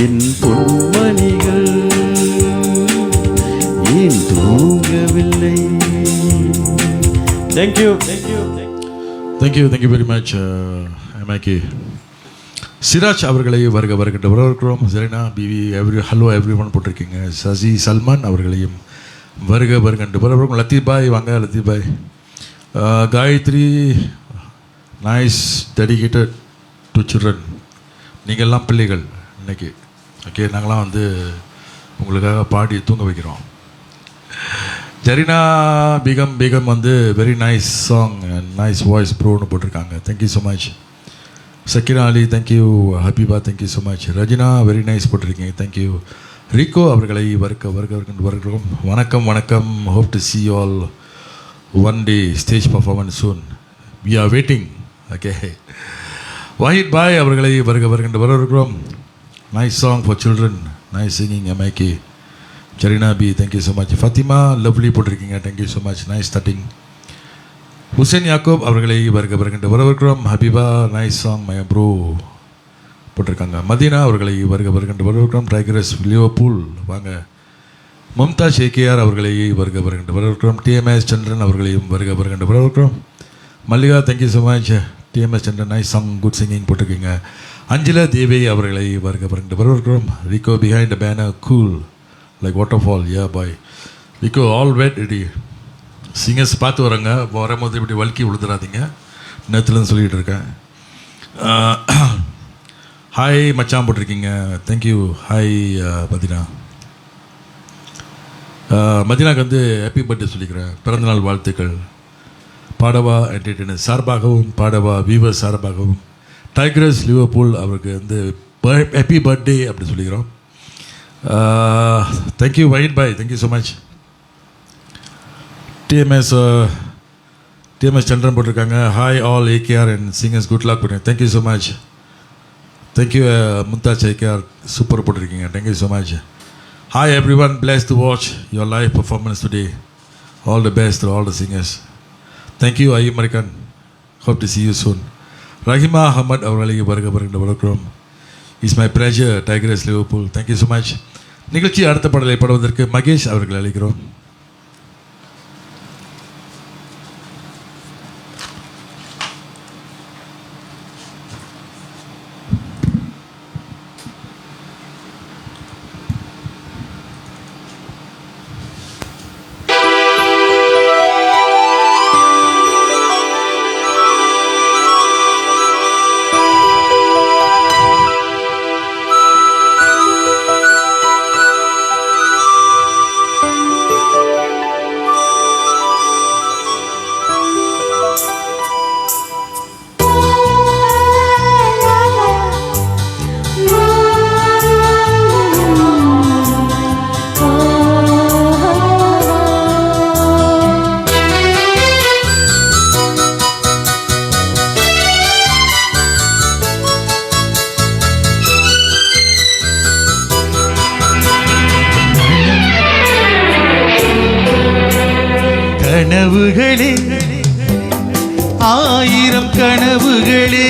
என் பொன்மணிகள் ஏன் தூங்கவில்லை? Thank you. Thank you very much MIK. Siraj அவர்களை வருக வருகின்ற வரவேற்கிறோம். Zarina PV hello everyone போட்டிருக்கீங்க. சசி சல்மான் அவர்களையும் வருக வருகின்ற வரவேற்கும். லத்தீப் பாய் வாங்க. லத்தீப் பாய். Gayathri nice dedicated to children. நீங்கள்லாம் பிள்ளைகள் இன்னைக்கு. ஓகே, நாங்களாம் வந்து உங்களுக்காக பாடி தூங்க வைக்கிறோம். ஜெரினா பேகம் வந்து very nice song and nice voice ப்ரோன்னு போட்டிருக்காங்க. Thank you so much. Shakira Ali thank you. Habeeba thank you so much. Rajina very nice போட்டிருக்கீங்க. தேங்க்யூ. ரிகோ அவர்களை வருகிறோம். வணக்கம். Hope to see you all one day stage performance soon. We are waiting. Okay. Wahid பாய் அவர்களை வரவேற்கிறோம். Nice song for children. Nice singing MIK. Zarina B thank you so much. Fathima lovely போட்டிருக்கீங்க. Thank you so much. Nice starting. Hussein யாக்கூப் அவர்களை வரவேற்கிறோம். Habiba nice song my bro போட்டிருக்காங்க. Medina அவர்களை வரவேற்கிறோம். Tigris லியோபூல் வாங்க. மும்தாஜ் ஏகேஆர் அவர்களை வரவேற்கிறோம். டிஎம்எஸ் சந்திரன் அவர்களையும் வரவேற்கிறோம். Mallika thank you so much. TMS Chandran nice song good singing போட்டிருக்கீங்க. அஞ்சலா தேவி அவர்களை வரவேற்கிறோம். Rico behind the banner cool like waterfall. யா பாய். Rico all wet ready. Singers பார்த்து வரங்க. வரும்போது இப்படி வழுக்கி விழுந்துடாதீங்க. நேற்றுலன்னு சொல்லிகிட்டு இருக்கேன். ஹாய் மச்சான் போட்டிருக்கீங்க. தேங்க்யூ. Hi Medina. மதினாக்கு வந்து ஹாப்பி பர்த்டே சொல்லிக்கிறேன். பிறந்தநாள் வாழ்த்துக்கள். பாடவா என்டர்டெயினர் சார்பாகவும் பாடவா வீவர் சார்பாகவும் டைகரஸ் லிவர்பூல் அவருக்கு வந்து ஹாப்பி பர்த்டே அப்படி சொல்லிக்கிறோம். தேங்க்யூ வைட் பாய். Thank you so much. TMS Chandran போட்டிருக்காங்க. Hi all AKR and singers good luck பண்ணுங்க. Thank you so much. Thank you Mumtaz AKR super போட்டிருக்கீங்க. Thank you so much. Hi everyone, please to watch your live performance today. All the best all the singers. Thank you I American. Hope to see you soon. Rahima Ahmed அவர்களை வரவேற்கிறோம். It's my pleasure. Tigers Liverpool thank you so much. நிகழ்ச்சி அடுத்த பாடலை பாடுவதற்கு மகேஷ் அவர்களை அழைக்கிறோம். கனவுகளே ஆயிரம் கனவுகளே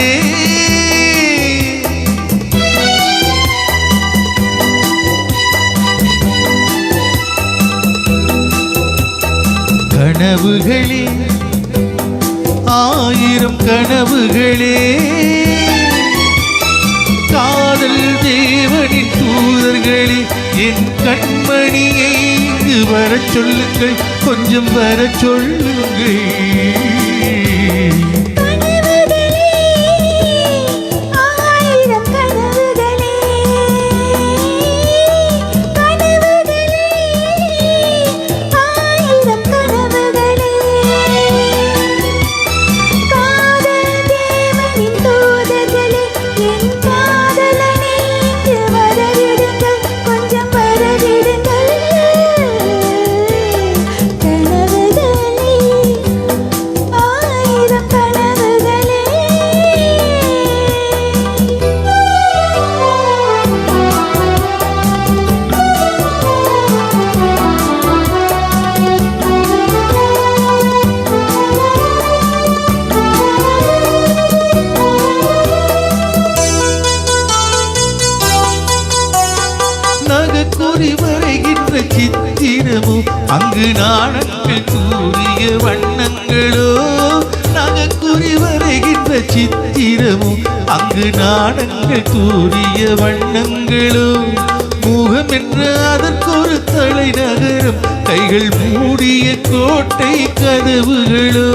கனவுகளே ஆயிரம் கனவுகளே காதல் தேவனின் தூதர்களே என் கண்மணியை இங்கு வரச் சொல்லுங்கள், கொஞ்சம் வரச் சொல்லுங்கள். கனவுகளே குறி வரைகின்ற சித்திரமோ அங்கு நாணங்கள் கூறிய வண்ணங்களோ குறி வரைகின்ற சித்திரமோ அங்கு நாணங்கள் கூறிய வண்ணங்களோ முகம் என்ற அதற்கொரு தலைநகரம் கைகள் மூடிய கோட்டை கதவுகளோ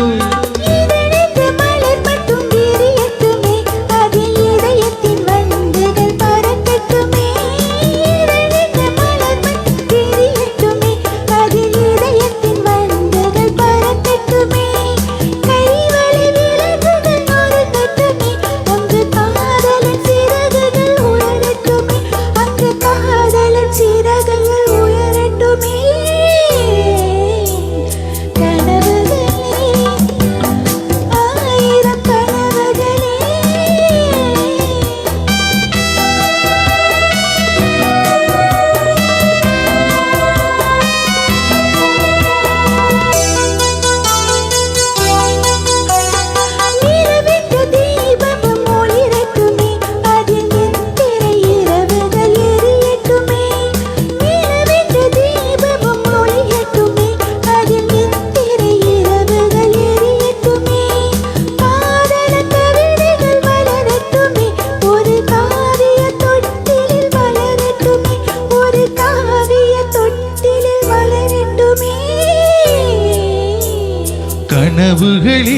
கனவுகளே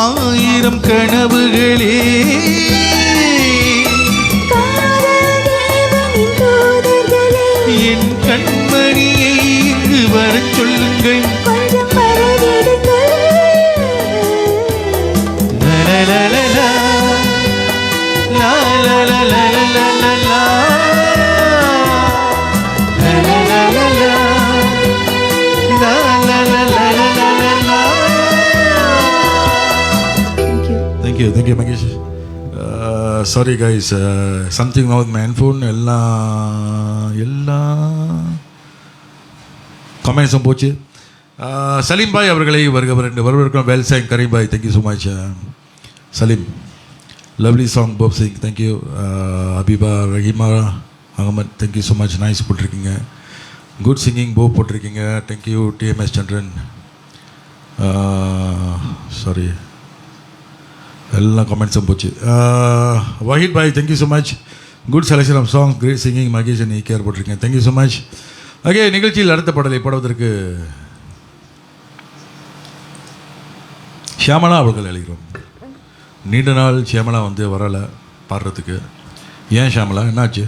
ஆயிரம் கனவுகளே என் கண்மணியை இங்கு வரச் சொல்லுங்கள் Thank you, Magesh. Sorry guys, something wrong with my phone. எல்லா கமெண்ட்ஸும் போச்சு. சலீம் பாய் அவர்களை வருகிறோம். வெல் சாங் கரீம் பாய், thank you so much. Salim, lovely song Pop Singh, thank you. Abiba Rahima Ahmed, thank you so much, nice போட்டிருக்கீங்க. குட் சிங்கிங் போப் போட்டிருக்கீங்க, தேங்க்யூ. டிஎம்எஸ் சந்திரன், சாரி எல்லாம் கமெண்ட்ஸும் போச்சு. வஹீத் பாய், thank you so much, good selection of songs, great singing. Mahesh and care போட்டிருக்கேன், தேங்க்யூ ஸோ மச். ஓகே, நிகழ்ச்சியில் அடுத்த பாடலை பாடுவதற்கு ஷியாமலா அவர்கள் அழைக்கிறோம். நீண்ட நாள் ஷியாமலா வந்து வரலை பாடுறதுக்கு. ஏன் ஷியாமலா, என்னாச்சு?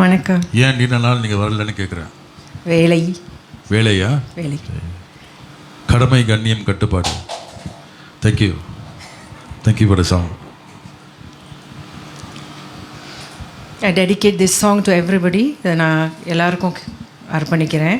வணக்கம். ஏன் நீண்ட நாள் நீங்கள் வரலன்னு கேட்குறேன். வேலையா? வேலை, கடமை, கண்ணியம், கட்டுப்பாடு. Thank you, thank you for the song. I dedicate this song to everybody. இதை நான் எல்லாருக்கும் அர்ப்பணிக்கிறேன்.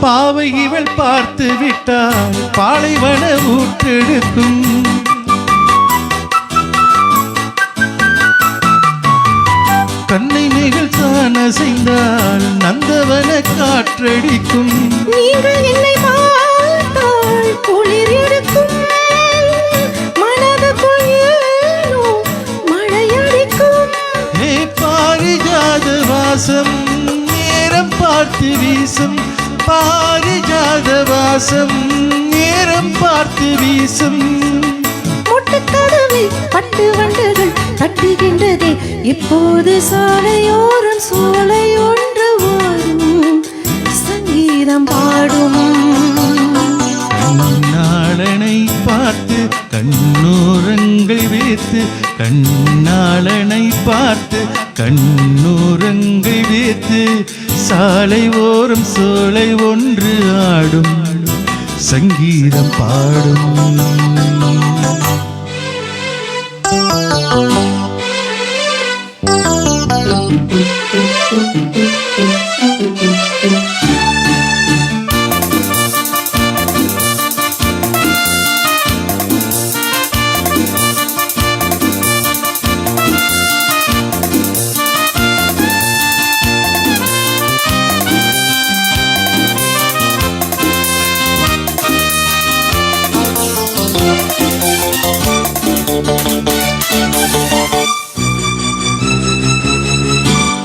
பாவை இவள் பார்த்து விட்டால் பாலைவன ஊற்றெடுக்கும். கண்ணை நிகழ் தான் அசைந்தால் நந்தவன காற்றடிக்கும். நீங்கள் என்னை பார்த்தால் குளிர் எடுக்கும், மனதுக்குள் ஏனோ மழையடிக்கும். ஏ பாரிஜாத வாசம் நேரம் பார்த்து வீசும், பாரிஜாத வாசம் நேரம் பார்த்து வீசும். முட்டுக்கதவை பட்டு வண்டுகள் தட்டுகின்றதே, இப்போது சாலையோரம் சோலை ஒன்று வரும், சங்கீதம் பாடும். கண்ணாளனை பார்த்து கண்ணூரங்கள் வேத்து, கண்ணாளனை பார்த்து கண்ணூரங்கள் வேத்து. சாலை ஓரம் சோலை ஒன்று ஆடும், சங்கீதம் பாடும்.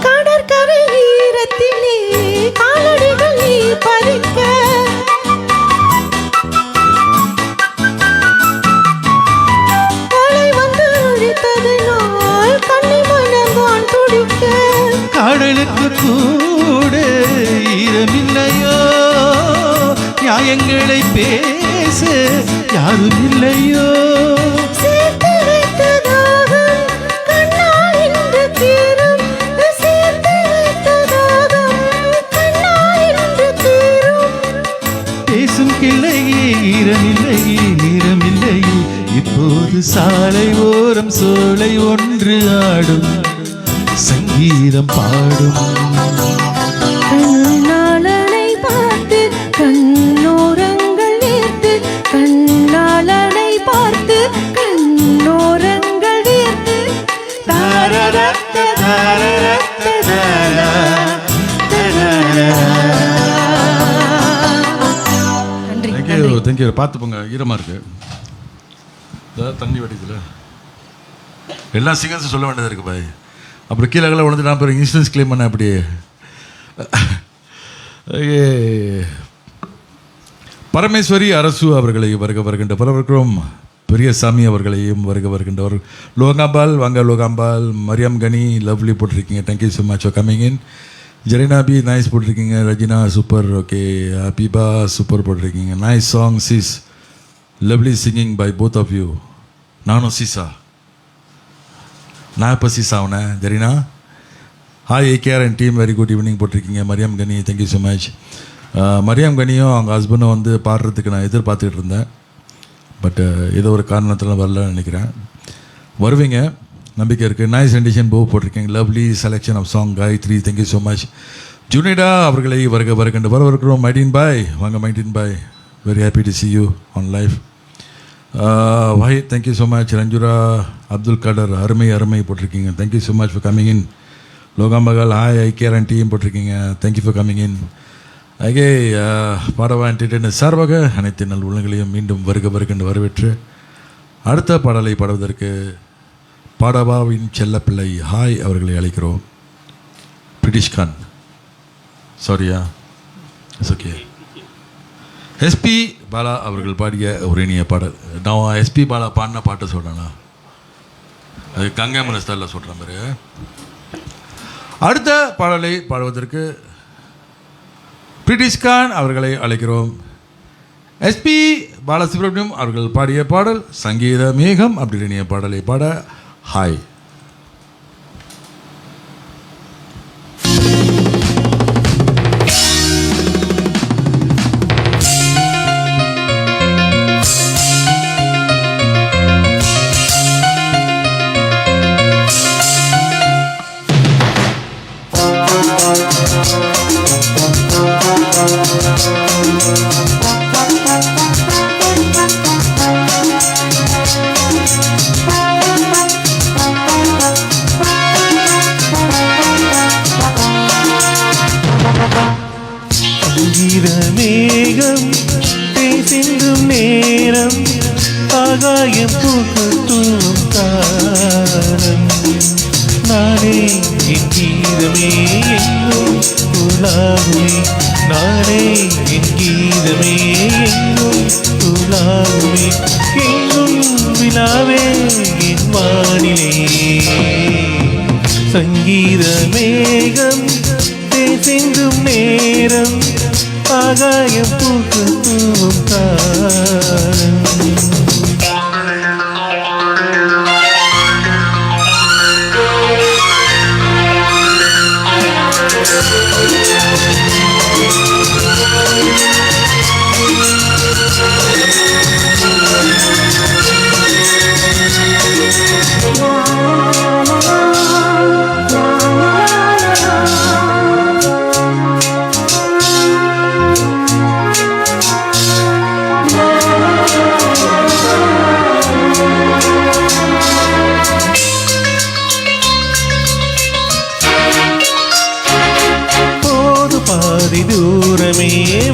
கடற்கரை ஈரத்திலே காலடிகள் நீர் பறிக்க, அலை வந்து அழித்ததனால் கண்ணி மனம்தான் துடிக்க. கடலுக்கு கூட ஈரமில்லையோ, நியாயங்களை பேச யாரும் இல்லையோ. சேர்த்து வைத்த தாகம் கண்ணால் இன்று தீரும், சேர்த்து வைத்த தாகம் கண்ணால் இன்று தீரும். பேசும் கிளையே ஈரமில்லையே நீரமில்லையே, இப்போது சாலை ஓரம் சோலை ஒன்று ஆடும், சங்கீதம் பாடும். கண்ணாளனை பார்த்து கண்ணோரங்கள் வேர்த்து, கண்ணாளனை பார்த்து கண்ணோரங்கள் வேர்த்து. தாரரத்த தாரரத்த தாரா, தாரரா. நன்றி. Thank you thank you. பார்த்து போங்க, ஈரமாக இருக்கு. தண்ணி வடிதில்ல எல்லா சிங்கர்ஸும் சொல்ல வேண்டியதாக இருக்கு பாய். அப்புறம் கீழே விழுந்து நான் போய் இன்சூரன்ஸ் கிளைம் பண்ணேன் அப்படியே. பரமேஸ்வரி அரசு அவர்களை வருக வருகின்ற பரவர்களும், பெரியசாமி அவர்களையும் வருக வருகின்றவர். லோகாம்பால் வாங்க லோகாம்பால். மரியம் கனி லவ்லி போட்டிருக்கீங்க, thank you so much for coming in. Zarina B nice போட்டிருக்கீங்க. Rajina super, okay. Habeeba super போட்டிருக்கீங்க. Nice song sis, lovely singing by both of you. நானும் சீசா, நான் இப்போ சீசா ஆனேன். Zarina hi AKR and team very good evening போட்டிருக்கீங்க. Mariam Gani thank you so much. Mariam கனியும் அவங்க ஹஸ்பண்டும் வந்து பாடுறதுக்கு நான் எதிர்பார்த்துக்கிட்டு இருந்தேன். பட் ஏதோ ஒரு காரணத்தில் வரலன்னு நினைக்கிறேன். வருவீங்க, நம்பிக்கை இருக்குது. நைஸ் எண்டிஷன் போ போட்டிருக்கீங்க. Lovely selection of song Gayathri thank you so much. Junita அவர்களை வருக வருகின்ற வரவிருக்கிறோம். மைடீன் பாய் வாங்க மைடீன் பாய், very happy to see you on life. வாய் thank you so much. Ranjura Abdul Kader அருமை அருமை போட்டிருக்கீங்க, thank you so much for coming in. Logambal hi AKR and team போட்டிருக்கீங்க, தேங்க்யூ ஃபார் கமிங் இன். அகே பாடவா என்டர்டெயினர் சார்பாக அனைத்து நல் உள்ளங்களையும் மீண்டும் வருக வருகின்ற வரவேற்று அடுத்த பாடலை பாடுவதற்கு பாடவாவின் செல்லப்பிள்ளை ஹாய் அவர்களை அழைக்கிறோம். பிரிட்டிஷ்கான் சாரியா இட்ஸ் ஓகே. எஸ்பி பாலா அவர்கள் பாடிய ஒரு இனிய பாடல். நான் எஸ்பி பாலா பாடின பாட்டை சொல்கிறேன்னா அது கங்கைமன ஸ்டைலில் சொல்கிற மாதிரி. அடுத்த பாடலை பாடுவதற்கு பிரிட்டிஷ்கான் அவர்களை அழைக்கிறோம். எஸ்பி பாலசுப்ரமணியம் அவர்கள் பாடிய பாடல் சங்கீத மேகம் அப்படி இனிய பாடலை பாட ஹாய். சங்கீத மேகம் பேசிந்தும் நேரம் ஆகாயம் பூக்கும் காலம் நானே என் கீதமே எங்கும் புலாகுமே நானே என் கீதமே எங்கும் புலாகுமே எங்கும் விழாவே என் வானிலே சங்கீத மேகம் பேசிந்தும் நேரம் ஆகாயம் பூக்கும் காலம் பாதி தூரமே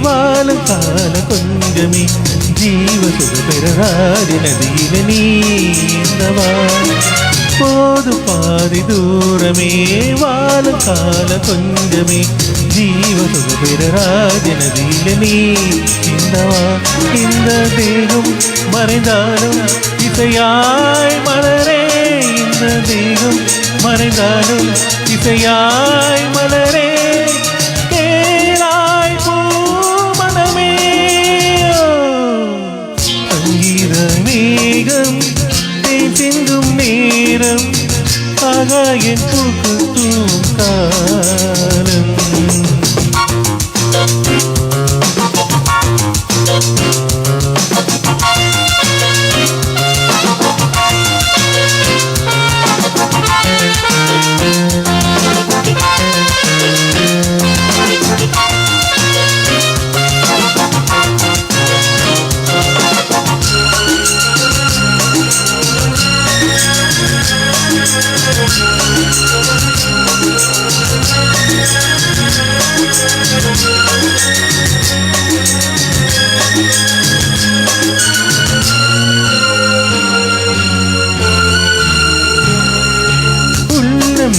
வாழும் கால கொஞ்சமே ஜீவ சுக பெறாதி நதியில நீந்தவா போது பாதி தூரமே வாழும் கால கொஞ்சமே ஜீவ சுக பெறாதி நதியில நீந்தவா இந்த தேகம் மறைந்தாலும் இசையாய் மலரே இந்த தேகம் மறைந்தாலும் இசையாய் மலரே மேகம் தேசிந்தும் நேரம் ஆகாயம் பூக்கும் காலம்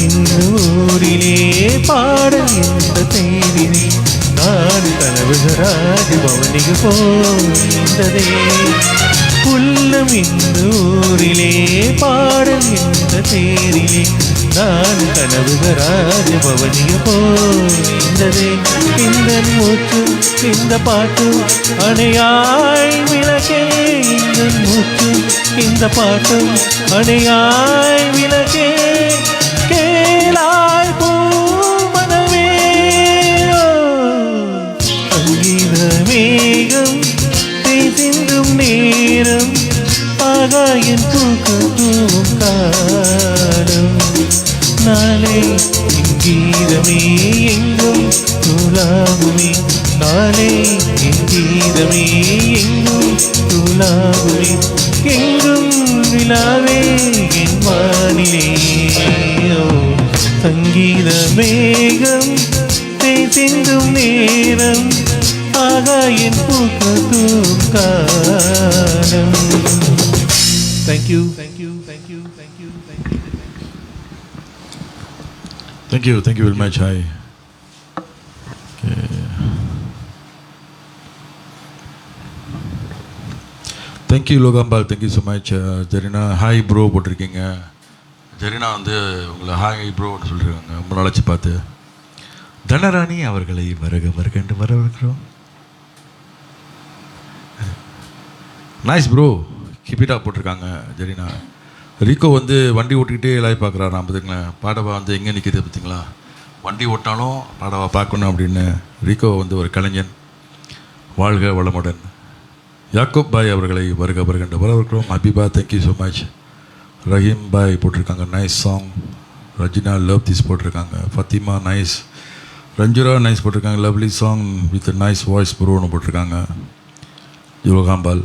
ஊரிலே பாடல் என்ற தேதினே நான் கனவுகராஜ பவனிக்கு போந்ததே உள்ளம் இந்த ஊரிலே பாடல் என்ற தேதினே நான் கனவுகராஜ பவனிக்கு போந்ததே இந்த மூச்சும் இந்த பாட்டும் அணையாய் விளக்கே இந்த மூச்சும் இந்த பாட்டும் அணையாய் விளக்கே கேளாய் பூமனமே சங்கீத மேகம் பேசிந்தும் நேரம் ஆகாயம் பூக்கும் காலம் நாளை என் கீதமே எங்கும் துலாகுமே நாளை என் கீதமே எங்கும் துலாகுமே எங்கும் விழாவே என் வானிலே சங்கீத மேகம் பேசிந்தும் நேரம் ஆகாயம் பூக்கும் காலம் Thank you. Thank you very much. Hi. Okay. Thank you Logambal, thank you so much. Jarina, hi bro போட்டிருக்கீங்க. ஜெரினா வந்து உங்களை ஹாய் ப்ரோன்னு சொல்லியிருக்காங்க. ரொம்ப நாளாச்சு பார்த்து. தனராணி அவர்களை வருக என்று வரவேற்கிறோம். Nice bro, keep it up போட்டிருக்காங்க ஜெரினா. ரிக்கோ வந்து வண்டி ஓட்டிக்கிட்டே லைவ் பார்க்குறாரு. பார்த்துங்களேன், பாடவா வந்து எங்கே நிற்கிது பார்த்தீங்களா? வண்டி ஓட்டினாலும் பாடவா பார்க்கணும் அப்படின்னு ரிக்கோ வந்து ஒரு கலைஞன். வாழ்க வளமுடன். யாக்கூப் பாய் அவர்களை வருக என்று வரவேற்கிறோம். Habeeba, thank you so much. Rahim பாய் போட்டிருக்காங்க, nice song. Rajina love this போட்டிருக்காங்க. ஃபத்திமா நைஸ். ரஞ்சுரா நைஸ் போட்டிருக்காங்க. Lovely song with nice voice புருவன்னு போட்டிருக்காங்க. யுவகாம்பால்.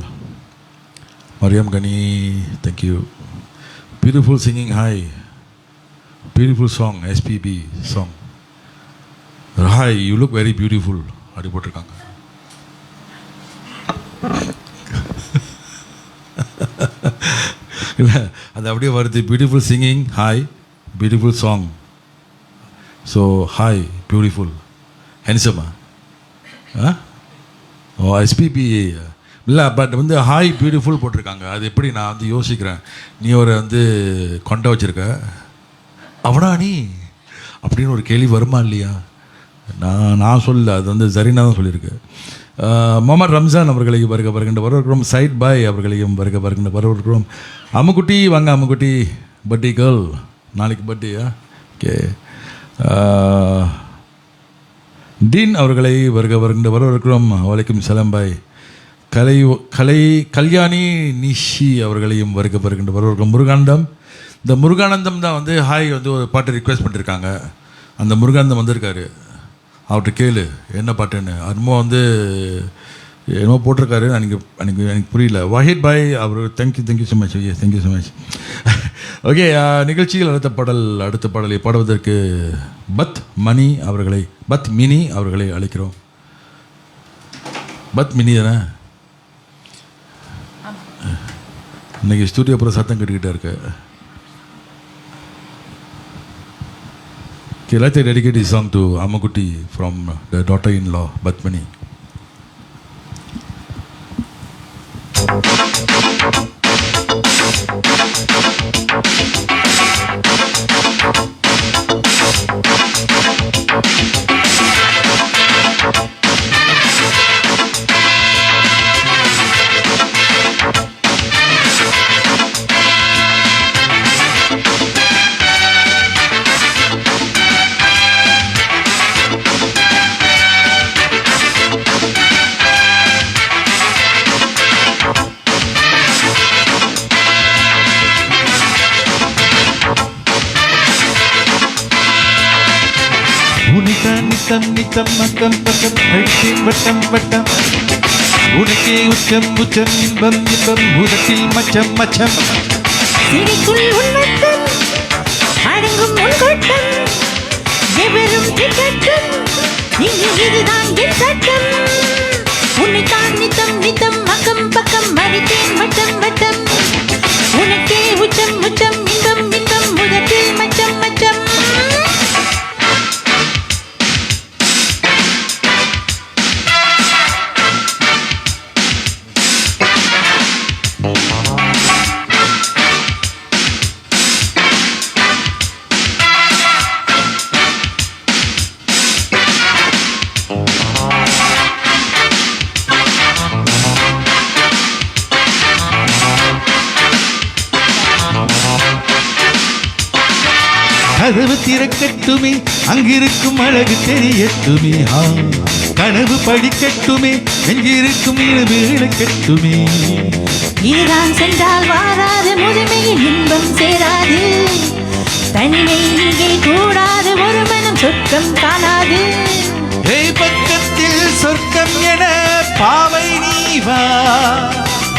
Mariam Gani thank you. Beautiful singing hi. Beautiful song SPB song hi you look very beautiful அப்படி போட்டிருக்காங்க. இல்லை அது அப்படியே வருது. Beautiful singing hi, beautiful song. So hi beautiful ஹென்சமா ஓ எஸ்பிபி இல்லை. பட் வந்து ஹாய் பியூட்டிஃபுல் போட்டிருக்காங்க. அது எப்படி நான் வந்து யோசிக்கிறேன், நீ ஒரு வந்து கொண்டை வச்சுருக்க அவனா நீ அப்படின்னு ஒரு கேள்வி வருமா இல்லையா? நான் சொல்லல, அது வந்து ஜரீனா தான் சொல்லியிருக்கு. முகமது ரம்ஜான் அவர்களை வருக வருகின்ற வரவிருக்கிறோம். சைட் பாய் அவர்களையும் வருக வருகின்ற வரவிருக்கிறோம். அம்முக்குட்டி வாங்க அம்முக்குட்டி. பர்த்டே கேர்ள் நாளைக்கு பர்த்டேயா? ஓகே. டீன் அவர்களை வருக வருகின்ற வரவிருக்கிறோம். வலைக்கும் சலாம் பாய். கல்யாணி நிஷி அவர்களையும் வருக வருகின்ற வரவிருக்கிறோம். முருகானந்தம். இந்த முருகானந்தம் தான் வந்து ஹாய் வந்து ஒரு பாட்டு ரிக்வெஸ்ட் பண்ணியிருக்காங்க. அந்த முருகானந்தம் வந்திருக்காரு. அவர்கிட்ட கேளு என்ன பாட்டுன்னு. அதுமோ வந்து என்னமோ போட்டிருக்காரு. எனக்கு புரியல. வாஹித் பாய் அவர் thank you so much. Thank you so much. Okay. நிகழ்ச்சியில் அடுத்த பாடலை பாடுவதற்கு பத் மினி அவர்களை அழைக்கிறோம். பத் மினி தானே இன்னைக்கு ஸ்டூடியோ அப்புறம் சத்தம் கட்டிக்கிட்டே இருக்கு. Okay, let's dedicate this song to Ammakutti from the daughter-in-law, Batmani. நித்தம் மக்கம் பக்கம் அழித்தேன் வட்டம் வட்டம். உனக்கே உச்சம் உச்சம் இன்பம் இன்பம் உதட்டில் மச்சம் மச்சம். சிரிக்குள் உன்வட்டம் அடங்கும் உன்கொட்டம் எவரும் திகட்டும் இங்கு இதுதான் என் சட்டம். உன்னைத்தான் நித்தம் நித்தம் அக்கம் பக்கம் அடித்தேன் வட்டம் வட்டம். உனக்கே உச்சம் உச்சம் இன்பம் இன்பம் உதட்டில் மச்சம் மச்சம். கதவு திறக்கட்டுமே அங்கிருக்கும் அழகு தெரியட்டுமே. கனவு படிக்கட்டுமே நெஞ்சிருக்கும் இரவு இழக்கட்டுமே. இதுதான் சென்றால் வாராது முதுமையில் இன்பம் சேராது. தனிமை இங்கே கூடாது ஒரு மனம் சொர்க்கம் காணாது. பக்கத்தில் சொர்க்கம் என பாவை நீவா.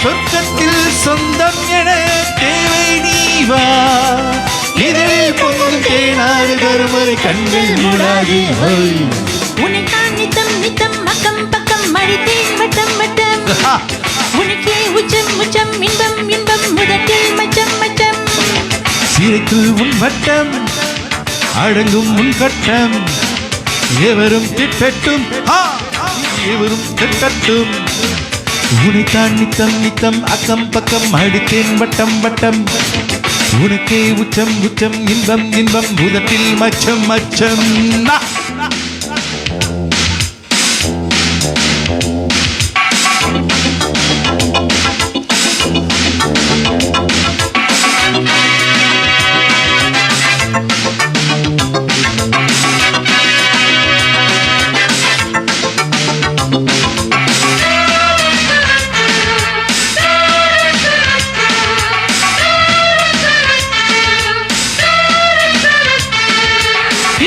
சொர்க்கத்தில் சொந்தம் என தேவை நீவா. இதழில் பொங்கும் தேனாறு கருமறை கண்கள் மூடாது. உனக்கான் நித்தம் நித்தம் அக்கம் பக்கம் அடித்தேன் வட்டம் வட்டம். உனக்கே உச்சம் உச்சம் இன்பம் இன்பம் முதட்டில் மச்சம் மச்சம். சிறைக்குள் உன் வட்டம் அடங்கும் உன் கட்டம். எவரும் திட்டட்டும் எவரும் திட்டட்டும். உனைத்தான் நித்தம் நித்தம் அக்கம் பக்கம் அடித்தேன் வட்டம் வட்டம். உனக்கே உச்சம் உச்சம் இன்பம் இன்பம் உதட்டில் மச்சம் மச்சம்.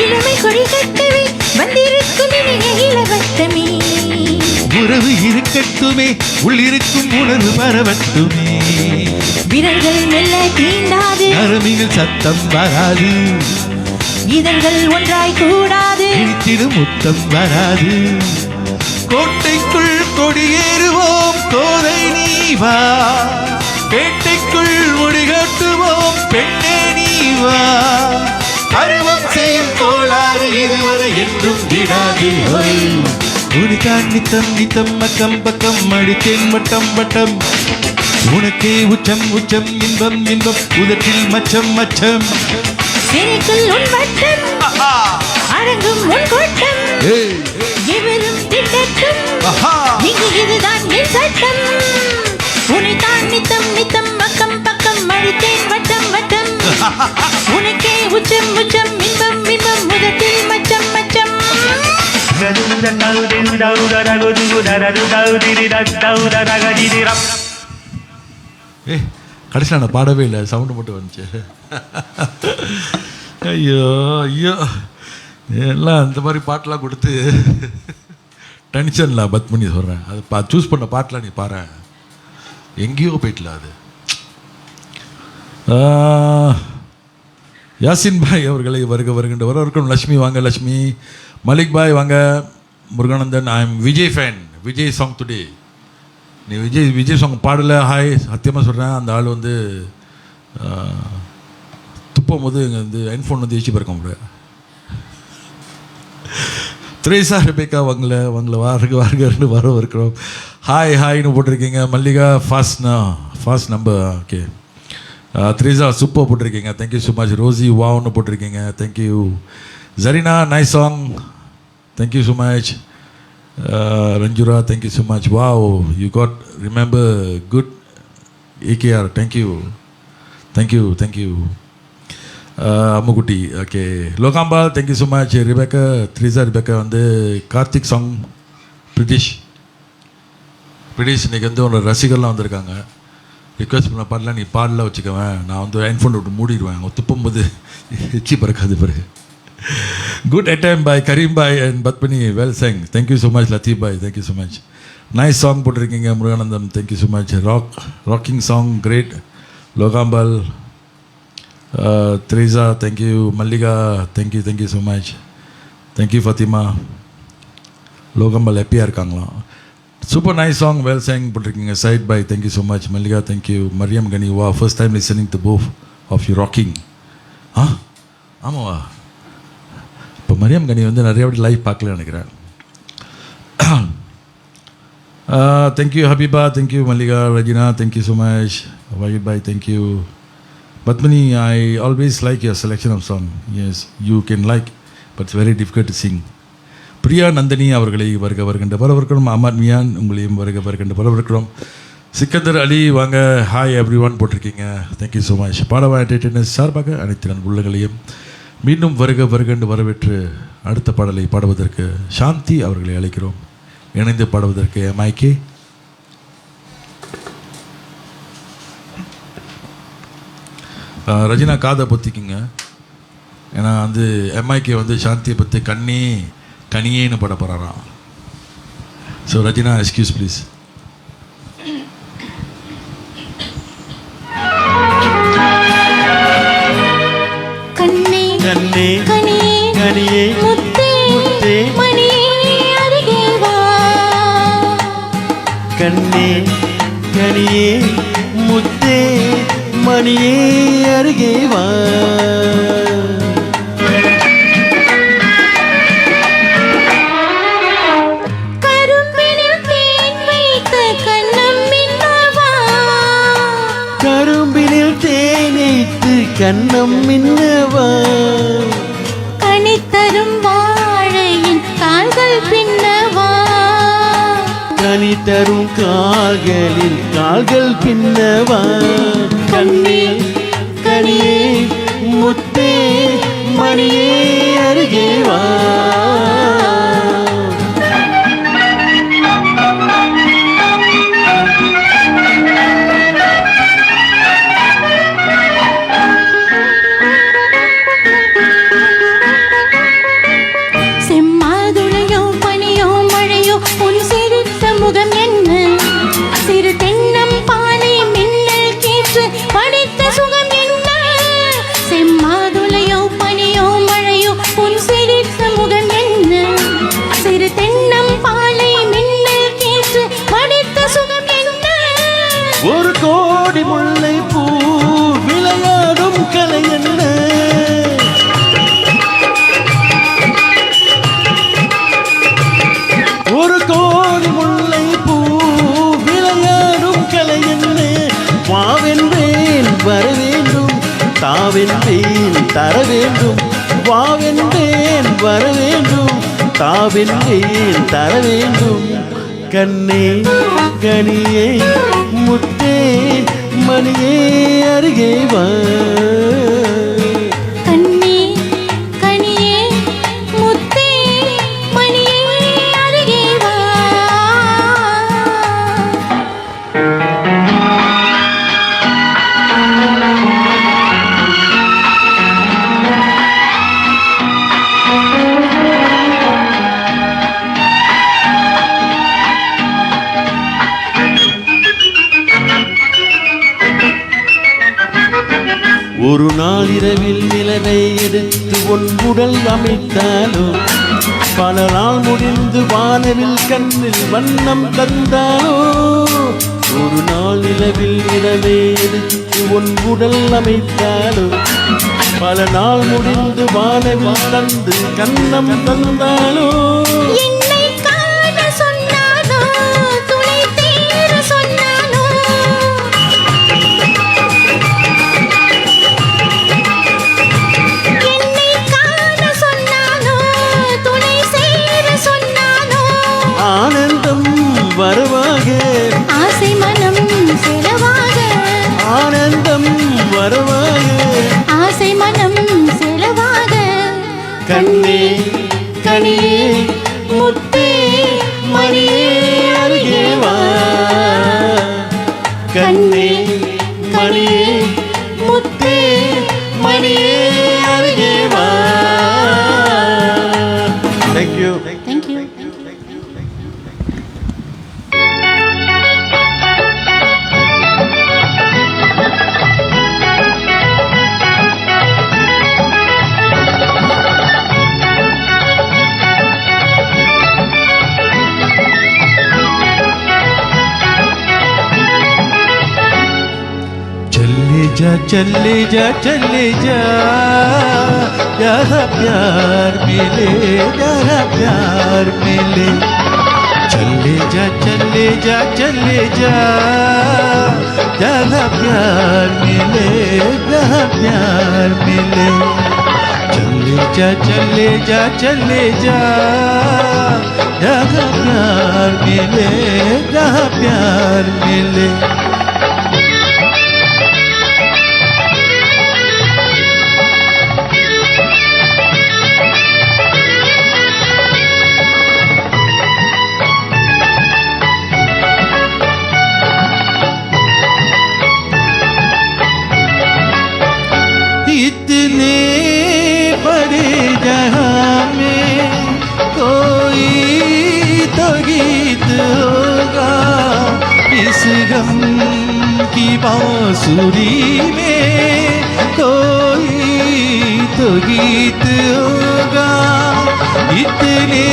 இளமை கொடி கட்டவே இருக்கட்டுமே, உள்ளிருக்கும் உணர்வு பரவட்டுமே. விரல்கள் மெல்ல தீண்டாது, நரம்பிகள் சத்தம் வராது, இதழ்கள் ஒன்றாய் கூடாது, இனித்திடும் முத்தம் வராது. கோட்டைக்குள் கொடியேறுவோம் கோதை நீ வா, பேட்டைக்குள் முடிகட்டுவோம் பெண்ணே நீ வா. அருவம் செய்யும் கோளாறு இதுவரை என்றும் விடாது. உனக்கான் நித்தம் நித்தம் அக்கம் பக்கம் அடித்தேன் வட்டம் வட்டம், உனக்கே உச்சம் உச்சம் இன்பம் இன்பம் உதட்டில் மச்சம் மச்சம். சிறைக்குள் உன் வட்டம், அடங்கும் உன் கூட்டம், எவரும் திட்டட்டும், இங்கு இதுதான் என் சட்டம். உனைத்தான் நித்தம் நித்தம் அக்கம் பக்கம் அடித்தேன் வட்டம் வட்டம், உனக்கே உச்சம் உச்சம் இன்பம் இன்பம் உதட்டில் மச்சம் மச்சம். கடைசியில் நான் பாடவே இல்லை, சவுண்டு மட்டும் வந்துச்சு. ஐயோ ஐயோ, எல்லாம் இந்த மாதிரி பாட்டெலாம் கொடுத்து டென்ஷனில் பத் பண்ணி சொல்கிறேன். அது சூஸ் பண்ண பாட்டெலாம் நீ பாரு, எங்கேயோ போயிட்டல அது. யாசின் பாய் அவர்களை வருக வருகின்ற வரவிருக்கும். லக்ஷ்மி வாங்க, லக்ஷ்மி. மலிக் பாய் வாங்க. Murugananthan, I am Vijay fan, Vijay song today. நீ விஜய் சாங் பாடலை, ஹாய் சத்தியமாக சொல்கிறேன். அந்த ஆள் வந்து துப்பும் போது இங்கே வந்து ஐஃபோன் வந்து ஏச்சி பறக்க முடியாது. திரேசா ரெபேக்கா வாங்கல வாருங்க வரவிருக்கிறோம். ஹாய் ஹாய்னு போட்டிருக்கீங்க. Mallika fast number, okay. Treesa super போட்டிருக்கீங்க, தேங்க்யூ ஸோ மச். ரோசி வாவ்னு போட்டிருக்கீங்க, thank you. Zarina nice song, thank you so much. Ranjura, thank you so much. Wow, you got remember good AKR, thank you. Ammukutty, okay. Logambal, thank you so much. Rebecca, Treesa Rebecca வந்து Karthik song. British இன்றைக்கி வந்து உன்னோட ரசிகர்லாம் வந்திருக்காங்க. Request பண்ண பாடலாம் நீ பாடலாம் வச்சுக்கவேன், நான் வந்து ஐஃபோன் விட்டு மூடிடுவேன். அவங்க துப்பும்போது எச்சி பறக்காது பிறகு. குட் அட்டம் பாய் கரீம் பாய் and Padmini, well sung, thank you so much. Latheef பாய், thank you so much. Nice song போட்டிருக்கீங்க. Muruganandam, thank you so much. Rocking song, great. Logambal, Treesa, thank you. Mallika, thank you so much. Thank you Fathima. Logambal ஹாப்பியாக இருக்காங்களாம். Super nice song, well sung போட்டிருக்கீங்க. சைட் பாய், thank you so much. Mallika, thank you. Mariam Gani, wow first time listening to both of you rocking. ஆமாவா? இப்போ மரியம் கனி வந்து நிறைய வாட்டி லைவ் பார்க்கல நினைக்கிறேன். Thank you Habeeba, thank you Mallika. Rajina, thank you so much. Wahid பாய், thank you. Padmini, I always like your selection of song. Yes, you can like, but it's very difficult to sing. Priya Nandini அவர்களை வருகின்ற வரவிருக்கிறோம். அமர் மியான், உங்களையும் வருகின்ற வரவிருக்கிறோம். சிக்கந்தர் அலி வாங்க, ஹாய் எவ்ரி ஒன் போட்டிருக்கீங்க, தேங்க்யூ ஸோ மச். பாடவா என்டர்டெயின்மெண்ட் சார்பாக அனைத்து நன் உள்ளங்களையும் மீண்டும் வருகின்ற வரவேற்று அடுத்த பாடலை பாடுவதற்கு சாந்தி அவர்களை அழைக்கிறோம். இணைந்து பாடுவதற்கு எம்ஐகே. ரஜினா காதை பொத்திக்கிங்க, ஏன்னா வந்து எம்ஐகே வந்து சாந்தியை பற்றி கனியேன்னு பாட போகிறாராம். So Rajina, excuse please. கண்ணே கண்ணே கனியே கனியே முத்தே முத்தே மணியே அருகே வா. கண்ணே கனியே முத்தே மணியே அருகே வா. கரும்பினில் தேன் வைத்த கண்ணம் மின்னவா. கரும்பினில் தேனைத்து கண்ணம் மின்னவா. கனித்தரும் வாழையின் கால்கள் பின்னவா. கனி தரும் கால்களில் கால்கள் பின்னவா. கண்ணே கனியே முத்தே மணியே அருகே வா. செம்மாதுளையோ பனியோ மழையோ உன் சிரித்த முகம் தாவென்றேன் தர வேண்டும், வாவென்றேன் வர வேண்டும், தாவென்றேன் தர வேண்டும். கண்ணே கனியே முத்தே மணியே அருகே வா. கண்ணே கனியே முத்தே மணியே அருகே வா. ஒரு நாள் இரவில் நிலவை எடுத்து ஒன்றுடல் அமைத்தாலோ, பல நாள் முடிந்து வானவில் கண்ணில் வண்ணம் தந்தாலோ. ஒரு நாள் நிலவில் நிலவை எடுத்து ஒன்றுடல் அமைத்தாலோ, பல நாள் முடிந்து வானவில் தந்து கண்ணம் தந்தாலோ. என்னை காண சொன்னானோ, துணை தேர சொன்னானோ. என்னை காண சொன்னானோ, துணை சேர சொன்னானோ. ஆனந்தம் வரவாக, ஆசை மனம் செலவாக, ஆனந்தம் வரவாக. ஆசை மனம் செலவாக. கண்ணே கனியே முத்தே மணியே அருகே வா. கண்ணே மணியே முத்தே மணியே அருகே வா. தேங்க்யூ. Thank you. चले जा जहाँ प्यार मिले, जहाँ प्यार मिले. चले जा जहाँ प्यार मिले, जहाँ प्यार मिले. चले जा जहाँ प्यार मिले, जहाँ प्यार मिले. इतने बड़े जहां में कोई तो गीत होगा, इस गम की बांसुरी में कोई तो गीत होगा. इतने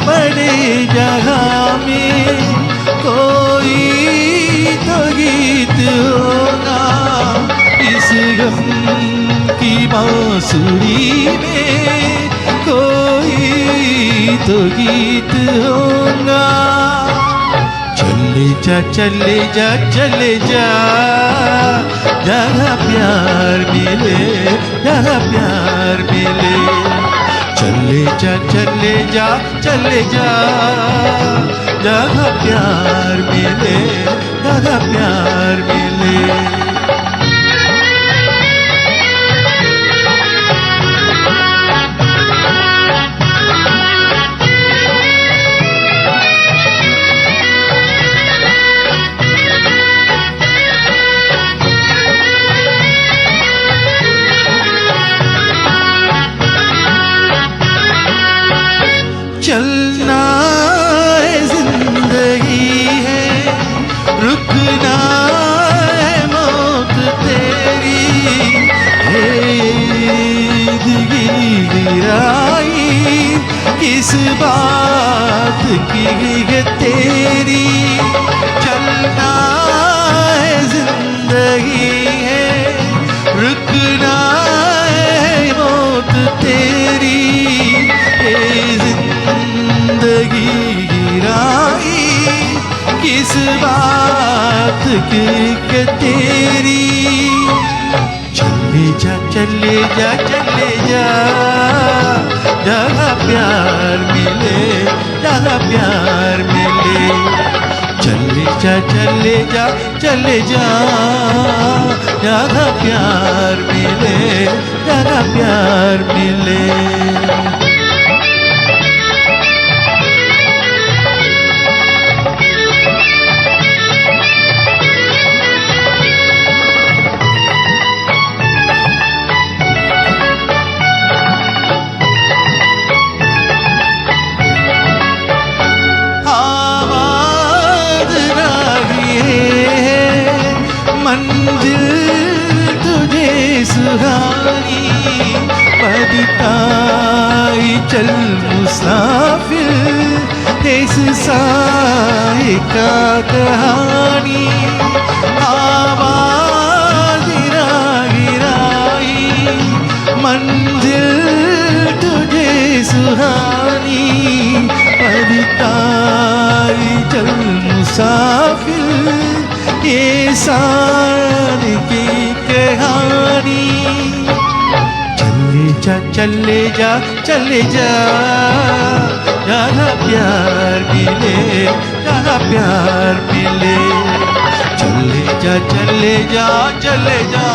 बड़े जहां में कोई तो गीत होगा, इस गम की बांसुरी में कोई तो गीत होगा. चले जा जहाँ प्यार मिले, जहाँ प्यार मिले. चले जा जहाँ प्यार मिले, जहाँ प्यार मिले. चलना है जिंदगी है, रुकना है मौत तेरी. गिराई किस बात की है तेरी. चलना है जिंदगी है, रुकना है मौत तेरी. जिंदगी गिराई किस बात की के तेरी. चले जा चले जा चले जा, जहाँ प्यार मिले, जहाँ प्यार मिले। चले जा चले जा चले जा, जहाँ प्यार मिले, जहाँ प्यार मिले। मंजिल तुझे सुहानी, बदताई चल मुसाफिर इस साए का कहानी। आवाज गिराई मंजिल तुझे सुहानी, बदताई चल मुसाफिर ये सार की कहानी। चले जा चले जा चले जा, जहाँ प्यार मिले, जहाँ प्यार मिले। चले जा चले जा चले जा,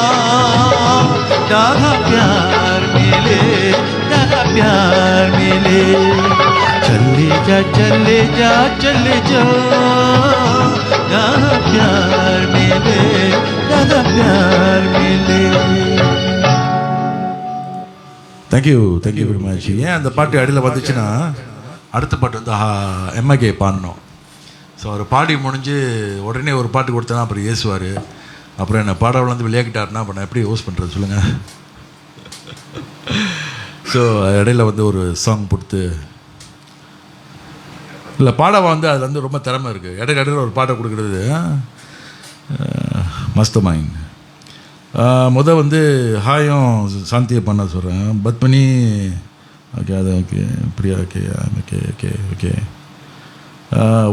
जहाँ प्यार मिले, जहाँ प्यार मिले। चले जा चले जा चले जा, जहाँ प्यार मिले, जहाँ प्यार मिले। Thank you very much. ஏன் அந்த பாட்டு அடியில் வந்துச்சுன்னா அடுத்த பாட்டு வந்து எம்ஐகே பாடணும். ஸோ அவர் பாடி முடிஞ்சு உடனே ஒரு பாட்டு கொடுத்தனா அப்புறம் ஏசுவார். அப்புறம் என்னை பாட வளர்ந்து விளையாக்கிட்டாருன்னா அப்போ நான் எப்படி யூஸ் பண்ணுறது சொல்லுங்கள். ஸோ இடையில வந்து ஒரு சாங் கொடுத்து இல்லை பாட வந்து அதில் வந்து ரொம்ப திறமை இருக்குது. இடையில ஒரு பாட்டை கொடுக்குறது மஸ்ட் மைண்ட். வந்து ஹாயும் சாந்தியை பண்ண சொல்கிறேன். பத்மினி ஓகே அது okay Priya okay okay okay okay.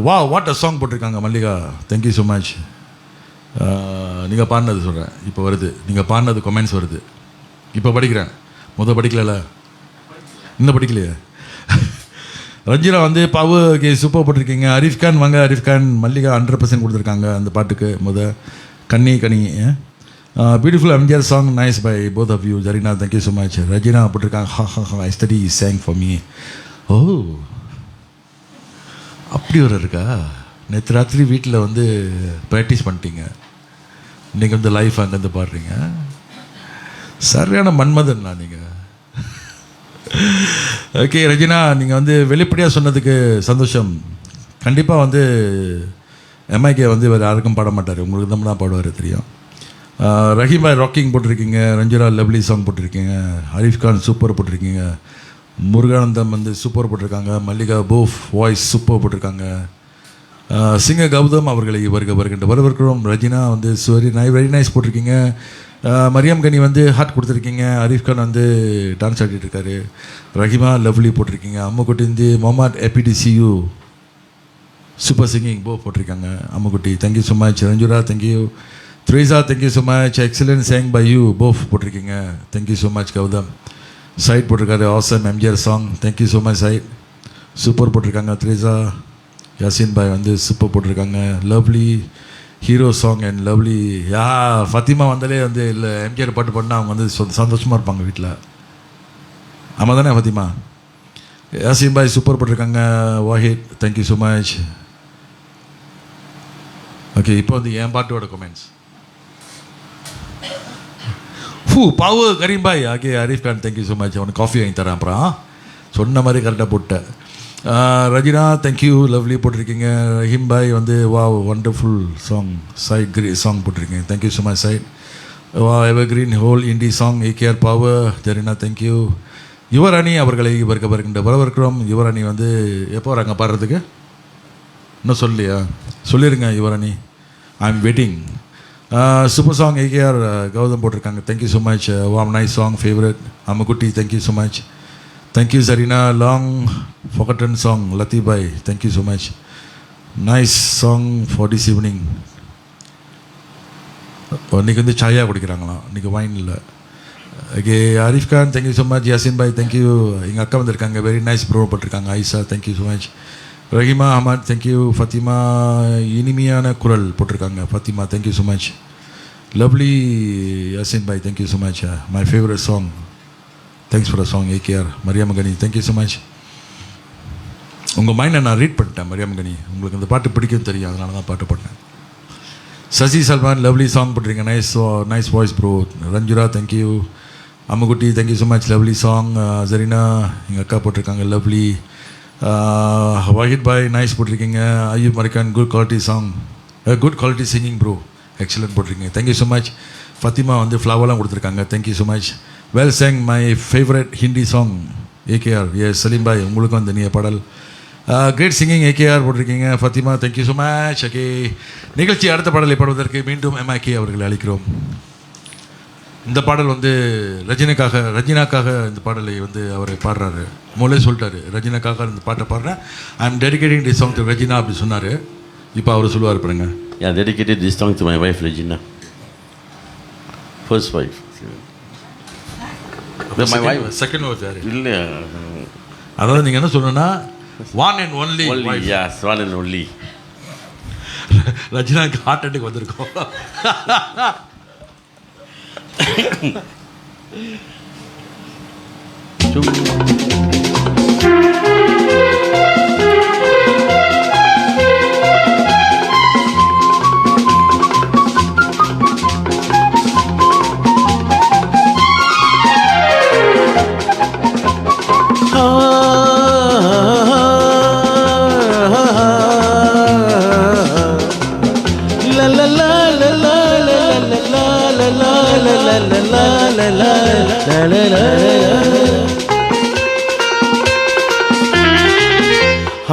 வா வாட் அ சாங் போட்டிருக்காங்க மல்லிகா. Thank you so much. நீங்கள் பாடினது சொல்கிறேன் இப்போ வருது. நீங்கள் பாடினது கமெண்ட்ஸ் வருது இப்போ படிக்கிறேன். படிக்கல இன்னும் படிக்கலையே. ரஞ்சினா வந்து பாவு ஓகே சூப்பர் போட்டிருக்கீங்க. அரீஃப் கான் வாங்க. அரீஃப் கான் மல்லிகா 100% கொடுத்துருக்காங்க அந்த பாட்டுக்கு. கண்ணி beautiful MGR song nice by both of you. Zarina thank you so much. Rajina போட்டிருக்காங்க ஹா ஹா ஹா I study sang for me. ஓ அப்படி ஒரு இருக்கா. நேற்று ராத்திரி வீட்டில் வந்து ப்ராக்டிஸ் பண்ணிட்டீங்க. இன்றைக்கி வந்து லைஃப் அங்கேருந்து பாடுறீங்க. சரியான மன்மதன் நான் நீங்கள். ஓகே ரஜினா நீங்கள் வந்து வெளிப்படையாக சொன்னதுக்கு சந்தோஷம். கண்டிப்பாக வந்து எம்ஐகே வந்து வேறு யாருக்கும் பாட மாட்டார், உங்களுக்கு தான் பாடுவார் தெரியும். ரஹீம் பாய் ராக்கிங் போட்டிருக்கீங்க. ரஞ்சிரா லவ்லி சாங் போட்டிருக்கீங்க. அரீஃப் கான் சூப்பர் போட்டிருக்கீங்க. முருகானந்தம் வந்து சூப்பர் போட்டிருக்காங்க. மல்லிகா போஃப் வாய்ஸ் சூப்பர் போட்டிருக்காங்க. சிங்க கௌதம் அவர்களை வருகின்ற வரவேற்கிறோம். ரஜினா வந்து வெரி நைஸ் போட்டிருக்கீங்க. மரியம் கனி வந்து ஹார்ட் கொடுத்துருக்கீங்க. அரீஃப் கான் வந்து டான்ஸ் ஆடிட்டு இருக்காரு. ரஹிமா லவ்லி போட்டிருக்கீங்க. அம்முக்குட்டி வந்து மொஹமட் எபிடிசியூ சூப்பர் சிங்கிங் போட்டிருக்காங்க. Ammukutty thank you so much. Ranjura thank you. Treesa thank you so much. Excellent sung by you both போட்டிருக்கீங்க. Thank you so much Gautham. Syed போட்டிருக்காரு awesome MGR song. Thank you so much Syed super போட்டிருக்காங்க. த்ரீசா யாசின் பாய் வந்து சூப்பர் போட்டிருக்காங்க. Lovely hero song and lovely. Fathima வந்தாலே வந்து இல்லை எம்ஜிஆர் பாட்டு பண்ணால் அவங்க வந்து சந்தோஷமாக இருப்பாங்க வீட்டில். ஆமாம் தானே ஃபத்திமா? யாசின் பாய் சூப்பர் போட்டிருக்காங்க. Wahid thank you so much. Okay இப்போ வந்து என் பாட்டோட கமெண்ட்ஸ். பாவு கரீம் பாய் okay. Arif Khan thank you so much. அவனுக்கு காஃபி வாங்கி தரேன் அப்புறம். சொன்ன மாதிரி கரெக்டாக போட்டேன். ரஜினா தேங்க்யூ லவ்லி போட்டிருக்கீங்க. ரஹீம் பாய் வந்து wow wonderful song Syed song போட்டிருக்கீங்க. Thank you so much Syed. Wow evergreen old Hindi song AKR power. Zarina thank you. Yuvarani அவர்களை வருகின்ற வரவேற்கிறோம். யுவராணி வந்து எப்போ வராங்க பாடுறதுக்கு? இன்னும் சொல்லியா? சொல்லிடுங்க Yuvarani. I am waiting. Super song AKR Gautham போட்டிருக்காங்க. Thank you so much. Wow nice song favourite Ammukutty. Thank you so much. Thank you Zarina. Long forgotten song லத்தீபாய். Thank you so much. Nice song for this evening. இன்றைக்கி வந்து சாயா குடிக்கிறாங்களாம். இன்றைக்கி வைன் இல்லை. Okay Arif Khan thank you so much. Yasin பாய் thank you. எங்கள் அக்கா வந்திருக்காங்க, வெரி நைஸ் ப்ரோ போட்டிருக்காங்க. Aisha thank you so much. Rahima Ahmed thank you. Fathima இனிமையான குரல் போட்டிருக்காங்க. Fathima thank you so much. Lovely Yasin பாய் thank you so much. My favourite song, thanks for a song. AKR Mariam Gani thank you so much. உங்கள் மைண்டை நான் ரீட் பண்ணிட்டேன் மரியாமகனி, உங்களுக்கு இந்த பாட்டு பிடிக்கும் தெரியும், அதனால தான் பாட்டு பாடினேன். சசி சல்மான் லவ்லி சாங் போட்டிருக்கீங்க, nice voice bro. Ranjura thank you. Ammukutty thank you so much, lovely song. Jerina எங்கள் அக்கா போட்டிருக்காங்க, லவ்லி. வாஹித் பாய் நைஸ் போட்டிருக்கீங்க. Ayub Marikan good quality song, good quality singing bro, excellent போட்டிருக்கீங்க, தேங்க்யூ ஸோ மச். ஃபத்திமா வந்து ஃப்ளவர்லாம் கொடுத்துருக்காங்க, thank you so much. Well sang my favourite Hindi song AKR. S Salim bhai உங்களுக்கும் அந்த நீ பாடல் கிரேட் சிங்கிங் ஏகேஆர் போட்டிருக்கீங்க. Fathima thank you so much. Okay, நிகழ்ச்சி அடுத்த பாடலை பாடுவதற்கு மீண்டும் எம்ஐகே அவர்களை அழைக்கிறோம். இந்த பாடல் வந்து ரஜினாக்காக இந்த பாடலை வந்து அவர் பாடுறாரு. முதலே சொல்லிட்டாரு, ரஜினாக்காக இந்த பாட்டை பாடுறேன், I am dedicating this song to Rajina அப்படி சொன்னார். இப்போ அவர் சொல்லுவார் பாருங்க. Yeah, dedicated this song to my wife Regina. First wife. My wife. Second voice யாரு? இல்லை. அதாவது நீங்கள் என்ன சொல்லணும்னா one and only Only, yes, one and only. ரஜினாக்கு ஹார்ட் அட்டாக் வந்திருக்கோம்.